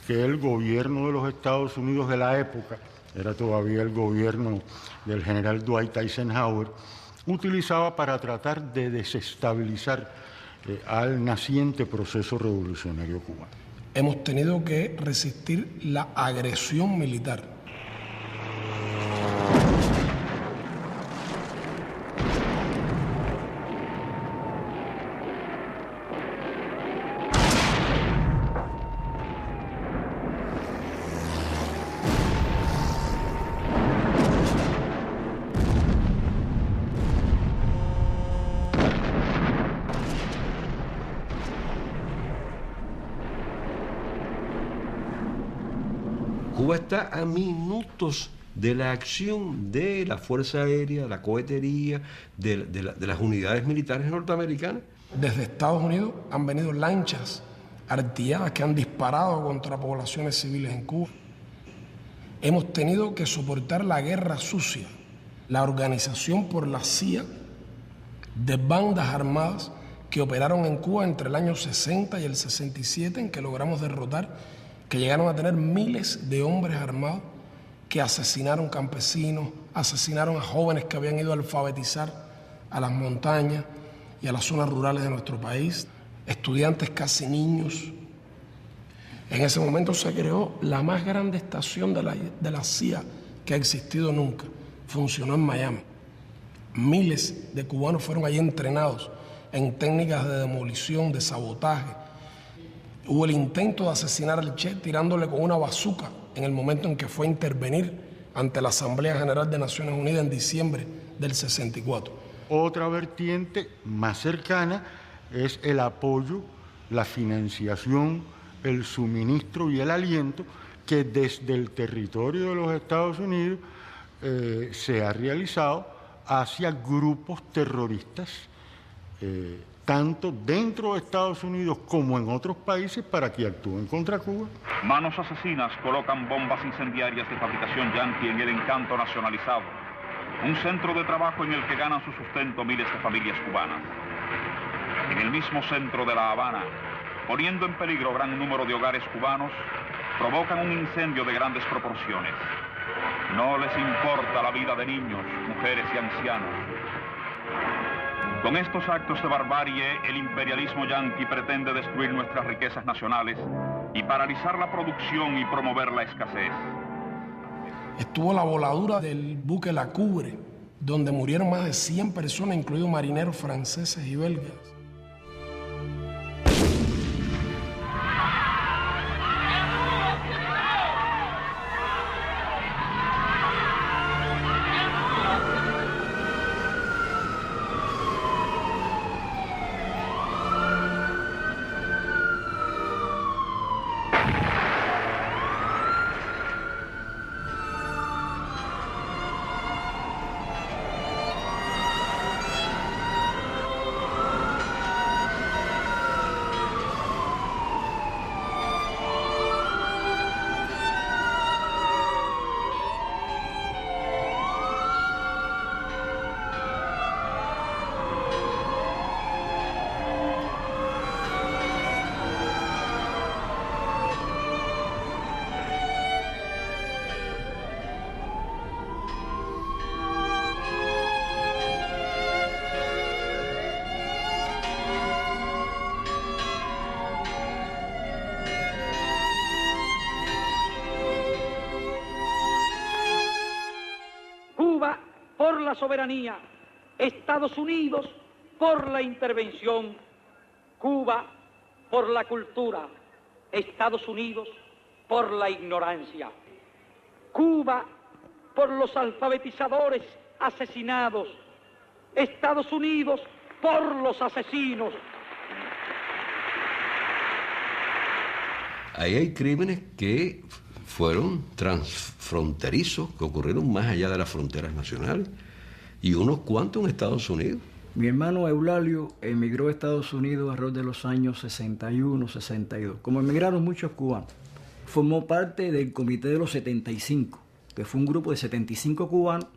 que el gobierno de los Estados Unidos de la época, era todavía el gobierno del general Dwight Eisenhower, utilizaba para tratar de desestabilizar al naciente proceso revolucionario cubano. Hemos tenido que resistir la agresión militar. Cuba está a minutos de la acción de la Fuerza Aérea, de la cohetería, de las unidades militares norteamericanas. Desde Estados Unidos han venido lanchas artilladas que han disparado contra poblaciones civiles en Cuba. Hemos tenido que soportar la guerra sucia, la organización por la CIA de bandas armadas que operaron en Cuba entre el año 60 y el 67, en que logramos derrotar, que llegaron a tener miles de hombres armados que asesinaron campesinos, asesinaron a jóvenes que habían ido a alfabetizar a las montañas y a las zonas rurales de nuestro país, estudiantes casi niños. En ese momento se creó la más grande estación de la CIA que ha existido nunca. Funcionó en Miami. Miles de cubanos fueron allí entrenados en técnicas de demolición, de sabotaje. Hubo el intento de asesinar al Che tirándole con una bazuca en el momento en que fue a intervenir ante la Asamblea General de Naciones Unidas en diciembre del 64. Otra vertiente más cercana es el apoyo, la financiación, el suministro y el aliento que desde el territorio de los Estados Unidos se ha realizado hacia grupos terroristas, tanto dentro de Estados Unidos como en otros países, para que actúen contra Cuba. Manos asesinas colocan bombas incendiarias de fabricación yanqui en el Encanto nacionalizado, un centro de trabajo en el que ganan su sustento miles de familias cubanas. En el mismo centro de La Habana, poniendo en peligro gran número de hogares cubanos, provocan un incendio de grandes proporciones. No les importa la vida de niños, mujeres y ancianos. Con estos actos de barbarie, el imperialismo yanqui pretende destruir nuestras riquezas nacionales y paralizar la producción y promover la escasez. Estuvo la voladura del buque La Cubre, donde murieron más de 100 personas, incluidos marineros franceses y belgas. Por la soberanía, Estados Unidos por la intervención, Cuba por la cultura, Estados Unidos por la ignorancia, Cuba por los alfabetizadores asesinados, Estados Unidos por los asesinos. Ahí hay crímenes que fueron transfronterizos, que ocurrieron más allá de las fronteras nacionales, y unos cuantos en Estados Unidos. Mi hermano Eulalio emigró a Estados Unidos alrededor de los años 61, 62. Como emigraron muchos cubanos, formó parte del Comité de los 75, que fue un grupo de 75 cubanos,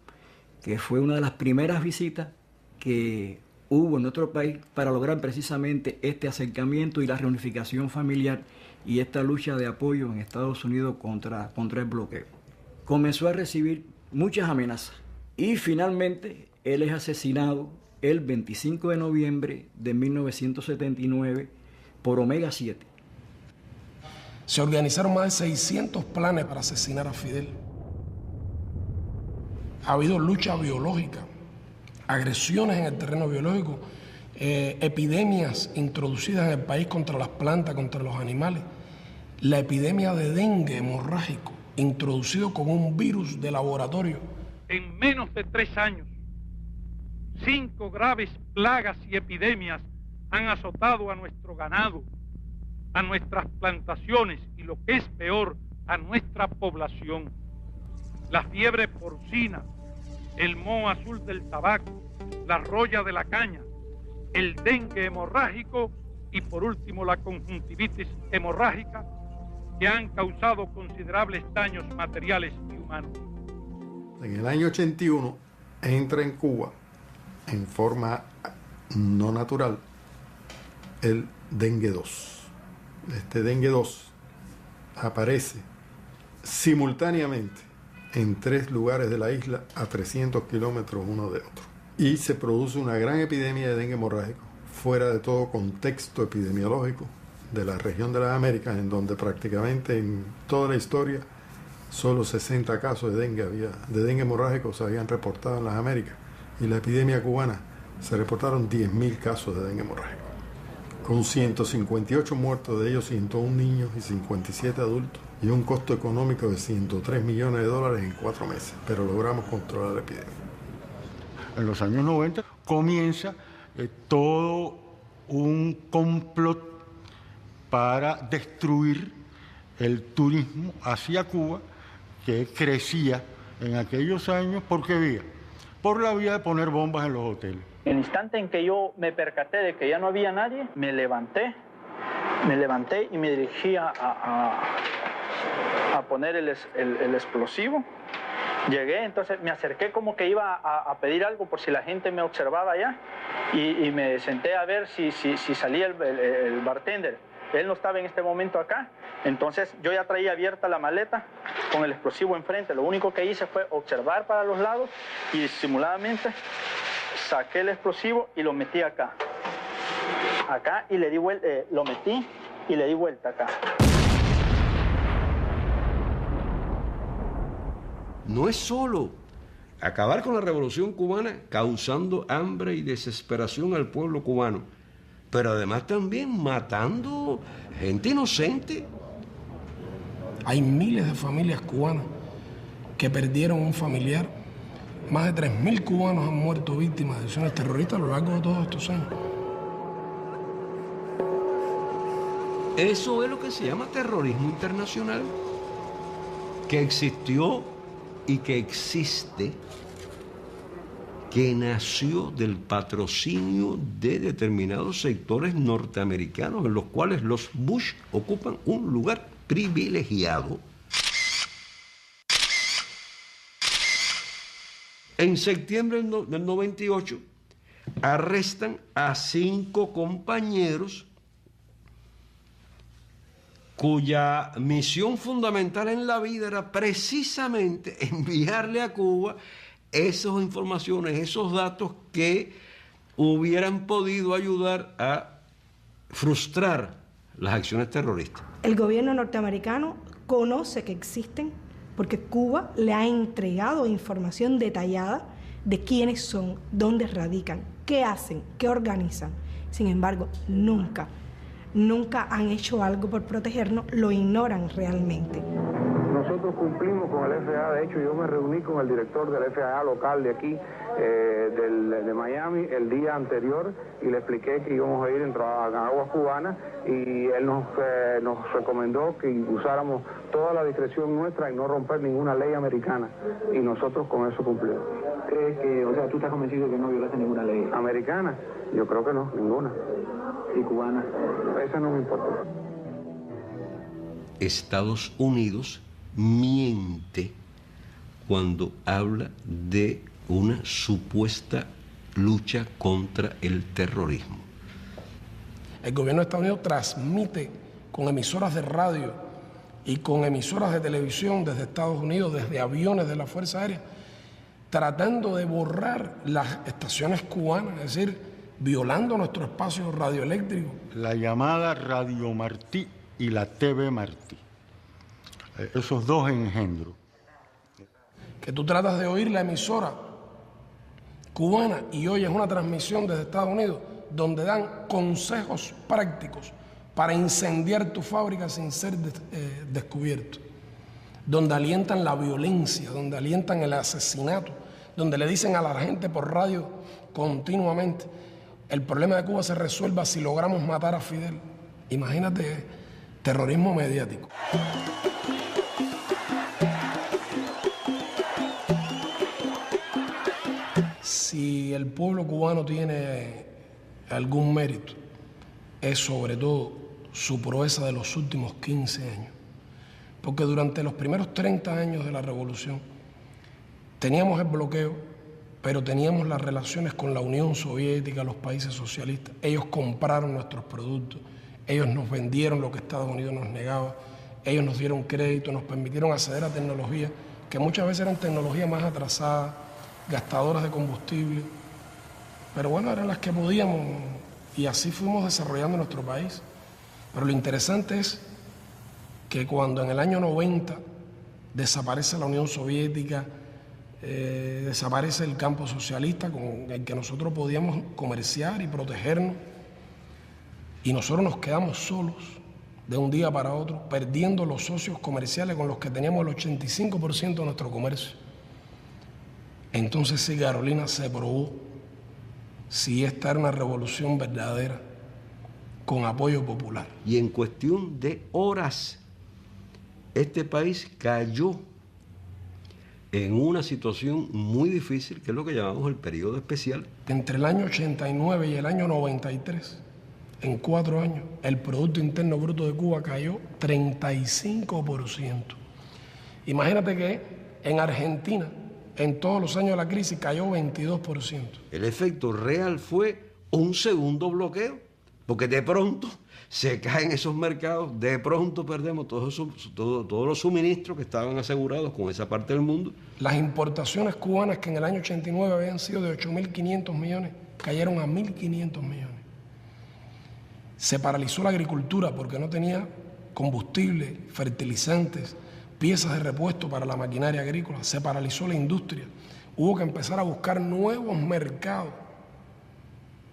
que fue una de las primeras visitas que hubo en nuestro país para lograr precisamente este acercamiento y la reunificación familiar y esta lucha de apoyo en Estados Unidos contra el bloqueo. Comenzó a recibir muchas amenazas y finalmente él es asesinado el 25 de noviembre de 1979 por Omega 7. Se organizaron más de 600 planes para asesinar a Fidel. Ha habido lucha biológica, agresiones en el terreno biológico, epidemias introducidas en el país contra las plantas, contra los animales. La epidemia de dengue hemorrágico, introducido con un virus de laboratorio. En menos de 3 años, 5 graves plagas y epidemias han azotado a nuestro ganado, a nuestras plantaciones y, lo que es peor, a nuestra población. La fiebre porcina, el moho azul del tabaco, la roya de la caña, el dengue hemorrágico y, por último, la conjuntivitis hemorrágica, que han causado considerables daños materiales y humanos. En el año 81 entra en Cuba, en forma no natural, el dengue 2. Este dengue 2 aparece simultáneamente en 3 lugares de la isla a 300 kilómetros uno de otro. Y se produce una gran epidemia de dengue hemorrágico, fuera de todo contexto epidemiológico de la región de las Américas, en donde prácticamente en toda la historia solo 60 casos de dengue hemorrágico se habían reportado en las Américas. Y la epidemia cubana se reportaron 10.000 casos de dengue hemorrágico, con 158 muertos, de ellos 101 niños y 57 adultos, y un costo económico de $103 millones en 4 meses, pero logramos controlar la epidemia. En los años 90 comienza todo un complot para destruir el turismo hacia Cuba, que crecía en aquellos años. ¿Por qué vía? Por la vía de poner bombas en los hoteles. En el instante en que yo me percaté de que ya no había nadie, me levanté y me dirigí a poner el explosivo. Llegué, entonces me acerqué como que iba a pedir algo por si la gente me observaba allá, y me senté a ver si salía el bartender. Él no estaba en este momento acá, entonces yo ya traía abierta la maleta con el explosivo enfrente. Lo único que hice fue observar para los lados y disimuladamente saqué el explosivo y lo metí acá. Y le di vuelta, lo metí y le di vuelta acá. No es solo acabar con la revolución cubana causando hambre y desesperación al pueblo cubano, pero además también matando gente inocente. Hay miles de familias cubanas que perdieron un familiar. Más de 3.000 cubanos han muerto víctimas de acciones terroristas a lo largo de todos estos años. Eso es lo que se llama terrorismo internacional, que existió y que existe, que nació del patrocinio de determinados sectores norteamericanos, en los cuales los Bush ocupan un lugar privilegiado. En septiembre del 98 arrestan a 5 compañeros cuya misión fundamental en la vida era precisamente enviarle a Cuba esas informaciones, esos datos que hubieran podido ayudar a frustrar las acciones terroristas. El gobierno norteamericano conoce que existen porque Cuba le ha entregado información detallada de quiénes son, dónde radican, qué hacen, qué organizan. Sin embargo, nunca han hecho algo por protegernos, lo ignoran realmente. Nosotros cumplimos con el FAA, de hecho yo me reuní con el director del FAA local de aquí, de Miami, el día anterior, y le expliqué que íbamos a ir en aguas cubanas, y él nos recomendó que usáramos toda la discreción nuestra y no romper ninguna ley americana, y nosotros con eso cumplimos. crees que, o sea, tú estás convencido que no violaste ninguna ley? ¿Americana? Yo creo que no, ninguna. ¿Y cubana? Esa no me importa. Estados Unidos miente cuando habla de una supuesta lucha contra el terrorismo. El gobierno de Estados Unidos transmite con emisoras de radio y con emisoras de televisión desde Estados Unidos, desde aviones de la Fuerza Aérea, tratando de borrar las estaciones cubanas, es decir, violando nuestro espacio radioeléctrico. La llamada Radio Martí y la TV Martí. Esos dos engendros. Que tú tratas de oír la emisora cubana y oyes una transmisión desde Estados Unidos donde dan consejos prácticos para incendiar tu fábrica sin ser descubierto, donde alientan la violencia, donde alientan el asesinato, donde le dicen a la gente por radio continuamente: el problema de Cuba se resuelva si logramos matar a Fidel. Imagínate, terrorismo mediático. Si el pueblo cubano tiene algún mérito, es sobre todo su proeza de los últimos 15 años. Porque durante los primeros 30 años de la revolución teníamos el bloqueo, pero teníamos las relaciones con la Unión Soviética, los países socialistas. Ellos compraron nuestros productos, ellos nos vendieron lo que Estados Unidos nos negaba, ellos nos dieron crédito, nos permitieron acceder a tecnologías que muchas veces eran tecnologías más atrasadas, gastadoras de combustible, pero bueno, eran las que podíamos, y así fuimos desarrollando nuestro país. Pero lo interesante es que cuando en el año 90 desaparece la Unión Soviética, desaparece el campo socialista con el que nosotros podíamos comerciar y protegernos, y nosotros nos quedamos solos de un día para otro, perdiendo los socios comerciales con los que teníamos el 85% de nuestro comercio. Entonces sí, Carolina, se probó si esta era una revolución verdadera con apoyo popular. Y en cuestión de horas, este país cayó en una situación muy difícil, que es lo que llamamos el periodo especial. Entre el año 89 y el año 93, en 4 años, el Producto Interno Bruto de Cuba cayó 35%. Imagínate que en Argentina, en todos los años de la crisis, cayó 22%. El efecto real fue un segundo bloqueo, porque de pronto se caen esos mercados, de pronto perdemos todos los suministros que estaban asegurados con esa parte del mundo. Las importaciones cubanas, que en el año 89 habían sido de 8.500 millones, cayeron a 1.500 millones. Se paralizó la agricultura porque no tenía combustible, fertilizantes, piezas de repuesto para la maquinaria agrícola. Se paralizó la industria. Hubo que empezar a buscar nuevos mercados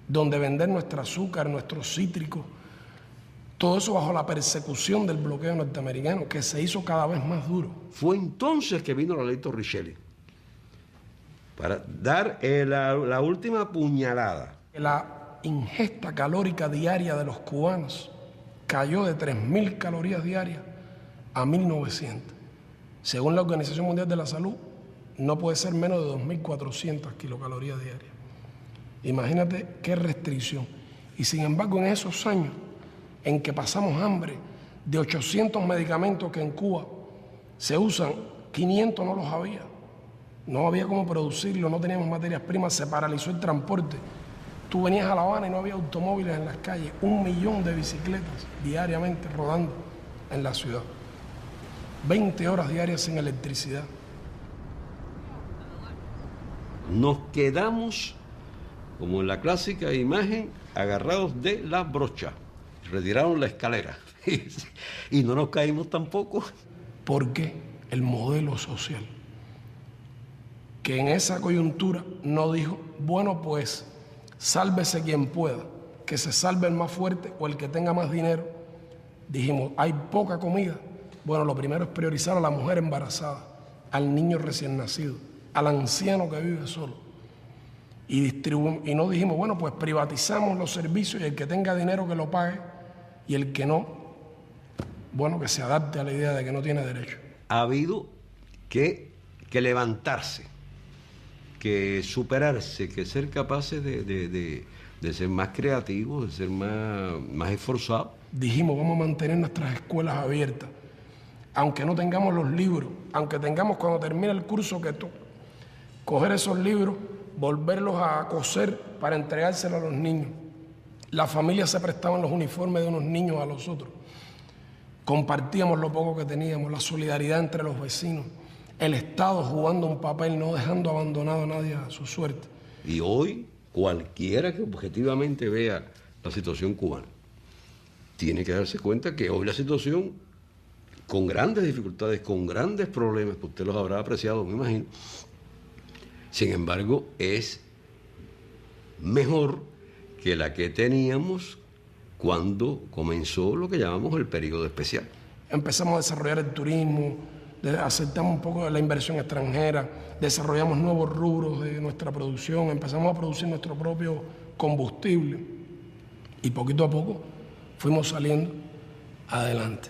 donde vender nuestro azúcar, nuestros cítricos. Todo eso bajo la persecución del bloqueo norteamericano, que se hizo cada vez más duro. Fue entonces que vino la ley Torricelli para dar la última puñalada. La ingesta calórica diaria de los cubanos cayó de 3.000 calorías diarias a 1.900. Según la Organización Mundial de la Salud, no puede ser menos de 2.400 kilocalorías diarias. Imagínate qué restricción. Y sin embargo, en esos años en que pasamos hambre, de 800 medicamentos que en Cuba se usan, 500 no los había. No había cómo producirlo, no teníamos materias primas, se paralizó el transporte. Tú venías a La Habana y no había automóviles en las calles, 1 millón de bicicletas diariamente rodando en la ciudad. 20 horas diarias sin electricidad. Nos quedamos, como en la clásica imagen, agarrados de la brocha. Retiraron la escalera y no nos caímos tampoco. Porque el modelo social, que en esa coyuntura no dijo, bueno, pues sálvese quien pueda, que se salve el más fuerte o el que tenga más dinero. Dijimos, hay poca comida. Bueno, lo primero es priorizar a la mujer embarazada, al niño recién nacido, al anciano que vive solo. Y no dijimos, bueno, pues privatizamos los servicios y el que tenga dinero que lo pague y el que no, bueno, que se adapte a la idea de que no tiene derecho. Ha habido que levantarse que superarse, que ser capaces de ser más creativos, de ser más esforzados. Dijimos, vamos a mantener nuestras escuelas abiertas, aunque no tengamos los libros, aunque tengamos cuando termine el curso que tú, coger esos libros, volverlos a coser para entregárselos a los niños. Las familias se prestaban los uniformes de unos niños a los otros. Compartíamos lo poco que teníamos, la solidaridad entre los vecinos, el Estado jugando un papel, no dejando abandonado a nadie a su suerte. Y hoy, cualquiera que objetivamente vea la situación cubana, tiene que darse cuenta que hoy la situación, con grandes dificultades, con grandes problemas, que usted los habrá apreciado, me imagino, sin embargo, es mejor que la que teníamos cuando comenzó lo que llamamos el periodo especial. Empezamos a desarrollar el turismo, aceptamos un poco de la inversión extranjera, desarrollamos nuevos rubros de nuestra producción, empezamos a producir nuestro propio combustible y poquito a poco fuimos saliendo adelante.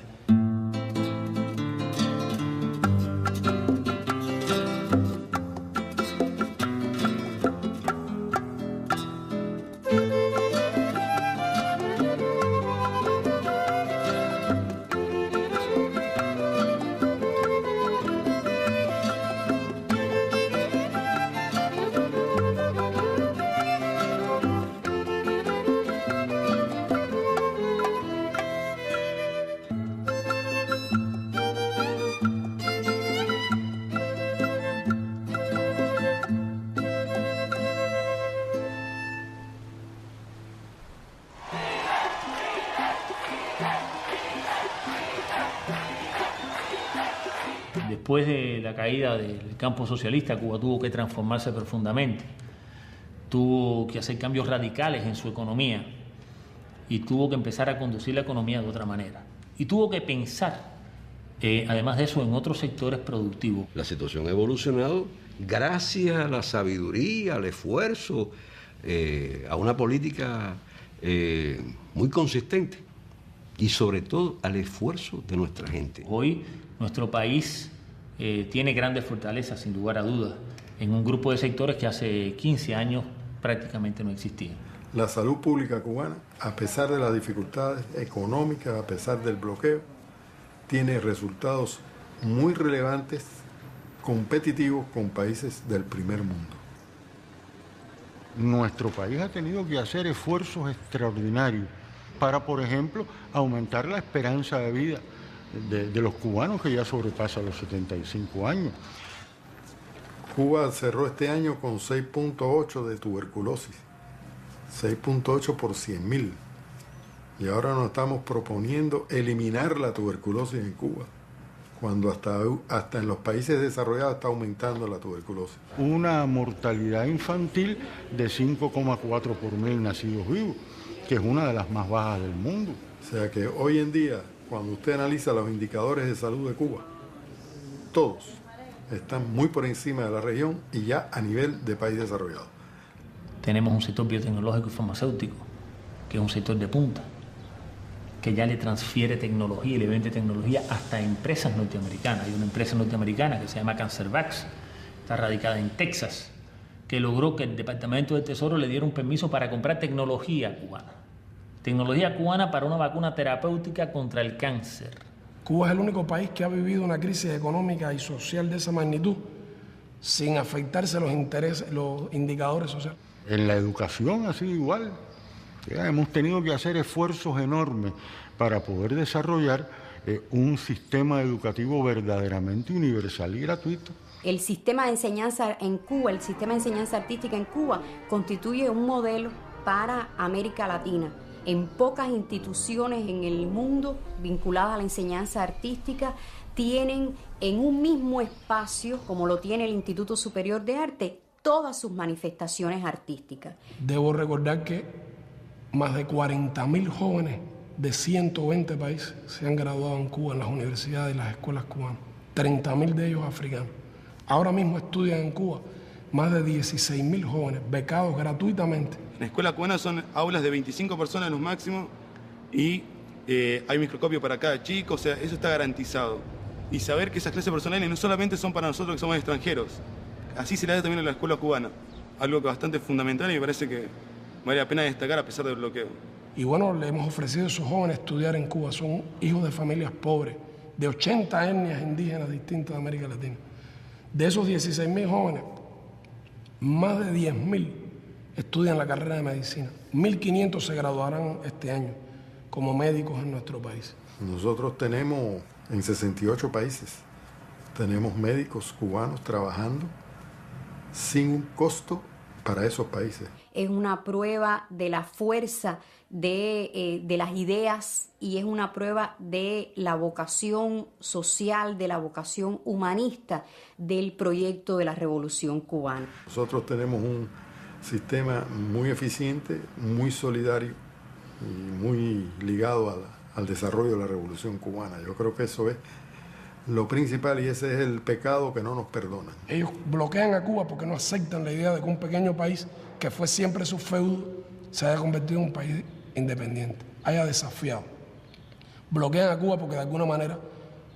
Después de la caída del campo socialista, Cuba tuvo que transformarse profundamente, tuvo que hacer cambios radicales en su economía y tuvo que empezar a conducir la economía de otra manera. Y tuvo que pensar, además de eso, en otros sectores productivos. La situación ha evolucionado gracias a la sabiduría, al esfuerzo, a una política muy consistente y sobre todo al esfuerzo de nuestra gente. Hoy nuestro país tiene grandes fortalezas, sin lugar a dudas, en un grupo de sectores que hace 15 años prácticamente no existían. La salud pública cubana, a pesar de las dificultades económicas, a pesar del bloqueo, tiene resultados muy relevantes, competitivos con países del primer mundo. Nuestro país ha tenido que hacer esfuerzos extraordinarios para, por ejemplo, aumentar la esperanza de vida de los cubanos, que ya sobrepasa los 75 años. Cuba cerró este año con 6.8 de tuberculosis, 6.8 por 100.000. Y ahora nos estamos proponiendo eliminar la tuberculosis en Cuba, cuando hasta en los países desarrollados está aumentando la tuberculosis. Una mortalidad infantil de 5,4 por 1000 nacidos vivos, que es una de las más bajas del mundo. O sea que hoy en día, cuando usted analiza los indicadores de salud de Cuba, todos están muy por encima de la región y ya a nivel de país desarrollado. Tenemos un sector biotecnológico y farmacéutico, que es un sector de punta, que ya le transfiere tecnología y le vende tecnología hasta a empresas norteamericanas. Hay una empresa norteamericana que se llama Cancervax, está radicada en Texas, que logró que el Departamento del Tesoro le diera un permiso para comprar tecnología cubana. Tecnología cubana para una vacuna terapéutica contra el cáncer. Cuba es el único país que ha vivido una crisis económica y social de esa magnitud sin afectarse los intereses, los indicadores sociales. En la educación ha sido igual. Hemos tenido que hacer esfuerzos enormes para poder desarrollar un sistema educativo verdaderamente universal y gratuito. El sistema de enseñanza en Cuba, el sistema de enseñanza artística en Cuba, constituye un modelo para América Latina. En pocas instituciones en el mundo vinculadas a la enseñanza artística tienen en un mismo espacio, como lo tiene el Instituto Superior de Arte, todas sus manifestaciones artísticas. Debo recordar que más de 40.000 jóvenes de 120 países se han graduado en Cuba en las universidades y las escuelas cubanas, 30.000 de ellos africanos. Ahora mismo estudian en Cuba más de 16.000 jóvenes becados gratuitamente. En la escuela cubana son aulas de 25 personas los máximos y hay microscopio para cada chico, o sea, eso está garantizado. Y saber que esas clases personales no solamente son para nosotros que somos extranjeros, así se le da también a la escuela cubana, algo que es bastante fundamental y me parece que vale la pena destacar a pesar del bloqueo. Y bueno, le hemos ofrecido a esos jóvenes estudiar en Cuba, son hijos de familias pobres, de 80 etnias indígenas distintas de América Latina. De esos 16.000 jóvenes, más de 10.000 estudian la carrera de medicina. 1.500 se graduarán este año como médicos en nuestro país. Nosotros tenemos en 68 países, tenemos médicos cubanos trabajando sin un costo para esos países. Es una prueba de la fuerza de las ideas y es una prueba de la vocación social, de la vocación humanista del proyecto de la Revolución Cubana. Nosotros tenemos un sistema muy eficiente, muy solidario y muy ligado al desarrollo de la Revolución Cubana. Yo creo que eso es lo principal y ese es el pecado que no nos perdonan. Ellos bloquean a Cuba porque no aceptan la idea de que un pequeño país que fue siempre su feudo se haya convertido en un país independiente, haya desafiado. Bloquean a Cuba porque de alguna manera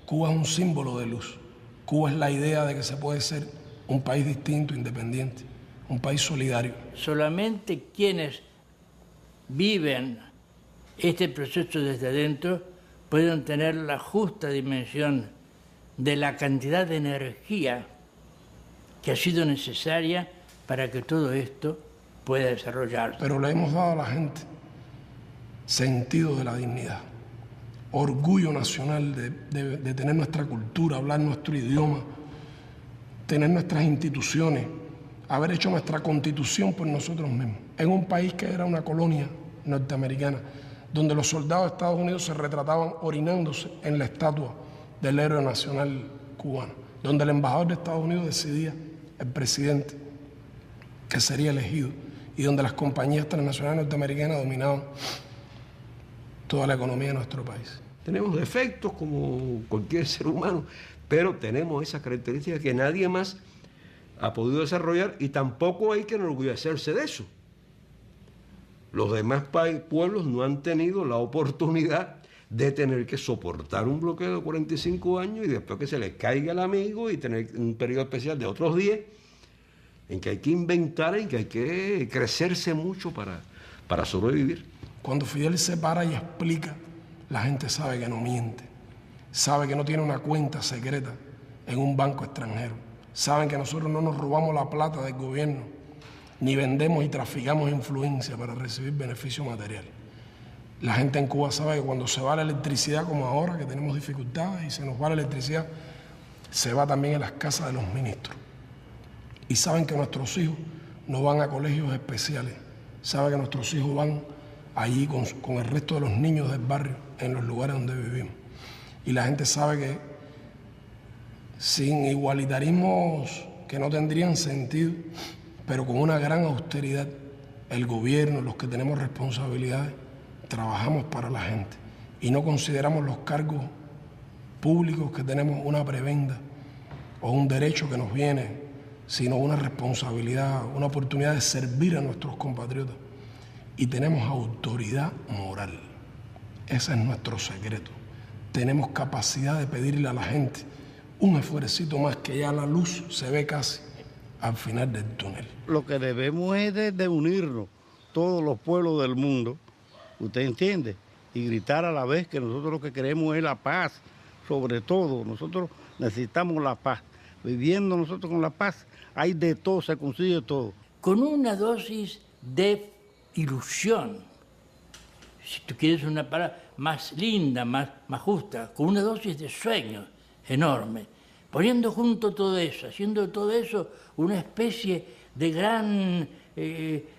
Cuba es un símbolo de luz. Cuba es la idea de que se puede ser un país distinto, independiente, un país solidario. Solamente quienes viven este proceso desde adentro pueden tener la justa dimensión de la cantidad de energía que ha sido necesaria para que todo esto pueda desarrollarse. Pero le hemos dado a la gente sentido de la dignidad, orgullo nacional de tener nuestra cultura, hablar nuestro idioma, tener nuestras instituciones, haber hecho nuestra constitución por nosotros mismos. En un país que era una colonia norteamericana, donde los soldados de Estados Unidos se retrataban orinándose en la estatua del héroe nacional cubano, donde el embajador de Estados Unidos decidía el presidente que sería elegido y donde las compañías transnacionales norteamericanas dominaban toda la economía de nuestro país. Tenemos defectos como cualquier ser humano, pero tenemos esa característica que nadie más ha podido desarrollar y tampoco hay que enorgullecerse de eso. Los demás pueblos no han tenido la oportunidad de tener que soportar un bloqueo de 45 años y después que se les caiga el amigo y tener un periodo especial de otros 10 en que hay que inventar, en que hay que crecerse mucho para sobrevivir. Cuando Fidel se para y explica, la gente sabe que no miente, sabe que no tiene una cuenta secreta en un banco extranjero, saben que nosotros no nos robamos la plata del gobierno, ni vendemos y traficamos influencia para recibir beneficio material. La gente en Cuba sabe que cuando se va la electricidad, como ahora que tenemos dificultades y se nos va la electricidad, se va también en las casas de los ministros. Y saben que nuestros hijos no van a colegios especiales, saben que nuestros hijos van allí con el resto de los niños del barrio, en los lugares donde vivimos. Y la gente sabe que sin igualitarismos que no tendrían sentido, pero con una gran austeridad, el gobierno, los que tenemos responsabilidades, trabajamos para la gente y no consideramos los cargos públicos que tenemos una prebenda o un derecho que nos viene, sino una responsabilidad, una oportunidad de servir a nuestros compatriotas. Y tenemos autoridad moral. Ese es nuestro secreto. Tenemos capacidad de pedirle a la gente un esfuercito más, que ya la luz se ve casi al final del túnel. Lo que debemos es de unirnos todos los pueblos del mundo, ¿usted entiende? Y gritar a la vez que nosotros lo que queremos es la paz, sobre todo. Nosotros necesitamos la paz. Viviendo nosotros con la paz, hay de todo, se consigue todo. Con una dosis de ilusión, si tú quieres una palabra más linda, más justa, con una dosis de sueño enorme, poniendo junto todo eso, haciendo todo eso una especie de gran,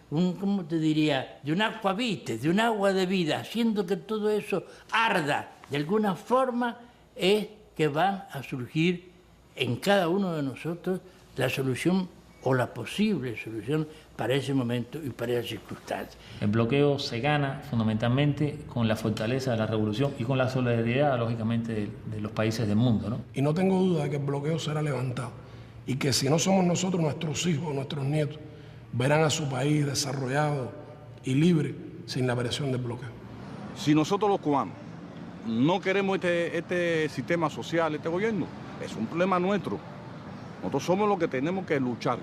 ¿cómo te diría?, de un aquavite, de un agua de vida, haciendo que todo eso arda de alguna forma, es que van a surgir en cada uno de nosotros la solución o la posible solución para ese momento y para esa circunstancia. El bloqueo se gana fundamentalmente con la fortaleza de la revolución y con la solidaridad, lógicamente, de los países del mundo, ¿no? Y no tengo duda de que el bloqueo será levantado y que si no somos nosotros, nuestros hijos, nuestros nietos, verán a su país desarrollado y libre sin la presión del bloqueo. Si nosotros los cubanos no queremos este sistema social, este gobierno, es un problema nuestro. Nosotros somos los que tenemos que luchar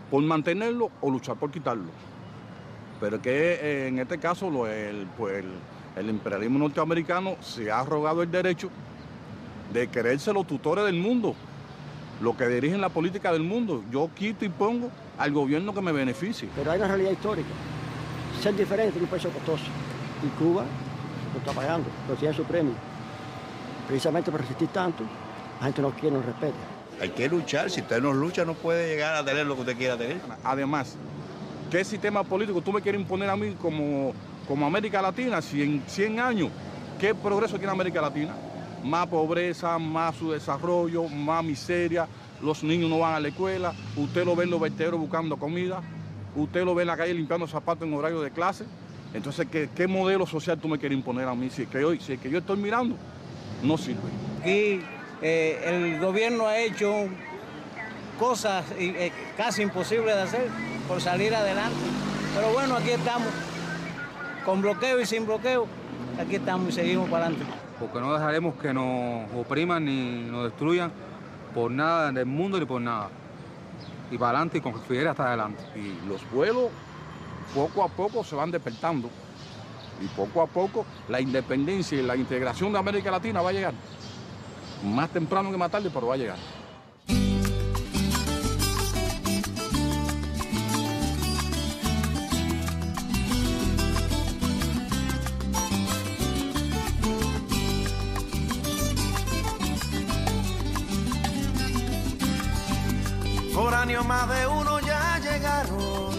por mantenerlo o luchar por quitarlo. Pero que en este caso el imperialismo norteamericano se ha arrogado el derecho de creerse los tutores del mundo, los que dirigen la política del mundo. Yo quito y pongo al gobierno que me beneficie. Pero hay una realidad histórica. Ser diferente es un precio costoso. Y Cuba lo está pagando, pero tiene su premio. Precisamente por resistir tanto, la gente no quiere, no respeta. Hay que luchar. Si usted no lucha, no puede llegar a tener lo que usted quiera tener. Además, ¿qué sistema político tú me quieres imponer a mí como América Latina? Si en 100 años, ¿qué progreso tiene América Latina? Más pobreza, más subdesarrollo, más miseria, los niños no van a la escuela, usted lo ve en los vertederos buscando comida, usted lo ve en la calle limpiando zapatos en horario de clase. Entonces, ¿qué modelo social tú me quieres imponer a mí? Si es que yo estoy mirando, no sirve. Aquí el gobierno ha hecho cosas casi imposibles de hacer por salir adelante. Pero bueno, aquí estamos, con bloqueo y sin bloqueo, aquí estamos y seguimos para adelante. Porque no dejaremos que nos opriman ni nos destruyan por nada del mundo ni por nada. Y para adelante y con Fidel hasta adelante. Y los pueblos poco a poco se van despertando. Y poco a poco la independencia y la integración de América Latina va a llegar. Más temprano que más tarde, pero va a llegar. Foráneos más de uno ya llegaron,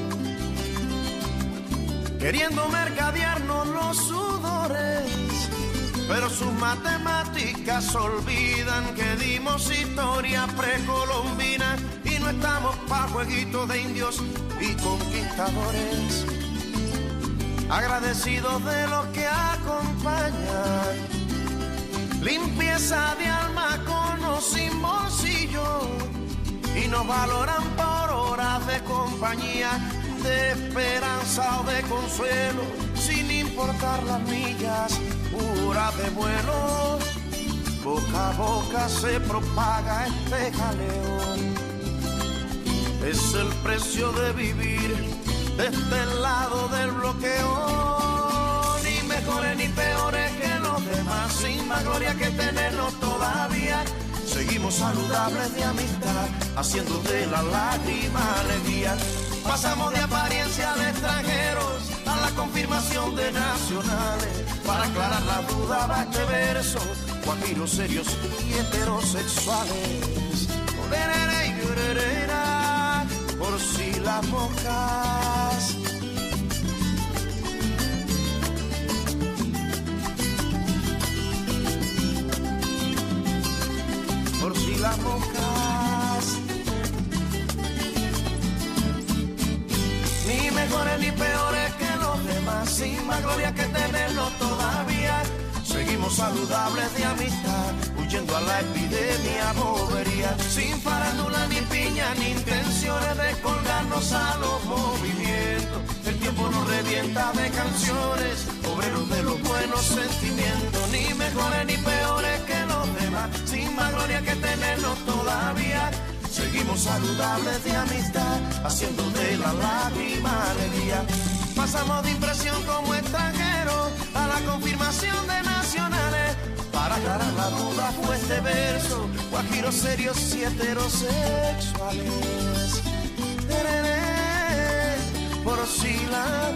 queriendo mercadearnos los sudores, pero sus matemáticas olvidan que dimos historia precolombina y no estamos pa' jueguitos de indios y conquistadores. Agradecidos de los que acompañan, limpieza de alma con o sin bolsillo, y nos valoran por horas de compañía, de esperanza o de consuelo, sin importar las millas, horas de vuelo. Boca a boca se propaga este jaleo. Es el precio de vivir de este lado del bloqueo. Ni mejores ni peores que los demás, sin más gloria que tenernos todavía. Seguimos saludables de amistad, haciendo de la lágrima alegría. Pasamos de apariencia de extranjeros a la confirmación de nacionales. Para aclarar la duda va este verso, guajiros serios y heterosexuales. Por si las moscas. Por si las moscas. Ni mejores ni peores que los demás, sin más gloria que tenerlo todavía. Seguimos saludables de amistad, huyendo a la epidemia bobería, sin farándula ni piña ni intenciones de colgarnos a los movimientos. El tiempo nos revienta de canciones, obreros de los buenos sentimientos. Ni mejores ni peores que los demás, sin más gloria que tenernos todavía. Seguimos saludables de amistad, haciendo de la lágrima alegría. Pasamos de impresión como extranjeros a la confirmación de nacionales. Para aclarar la duda fue este verso, guajiros serios y heterosexuales. Por si la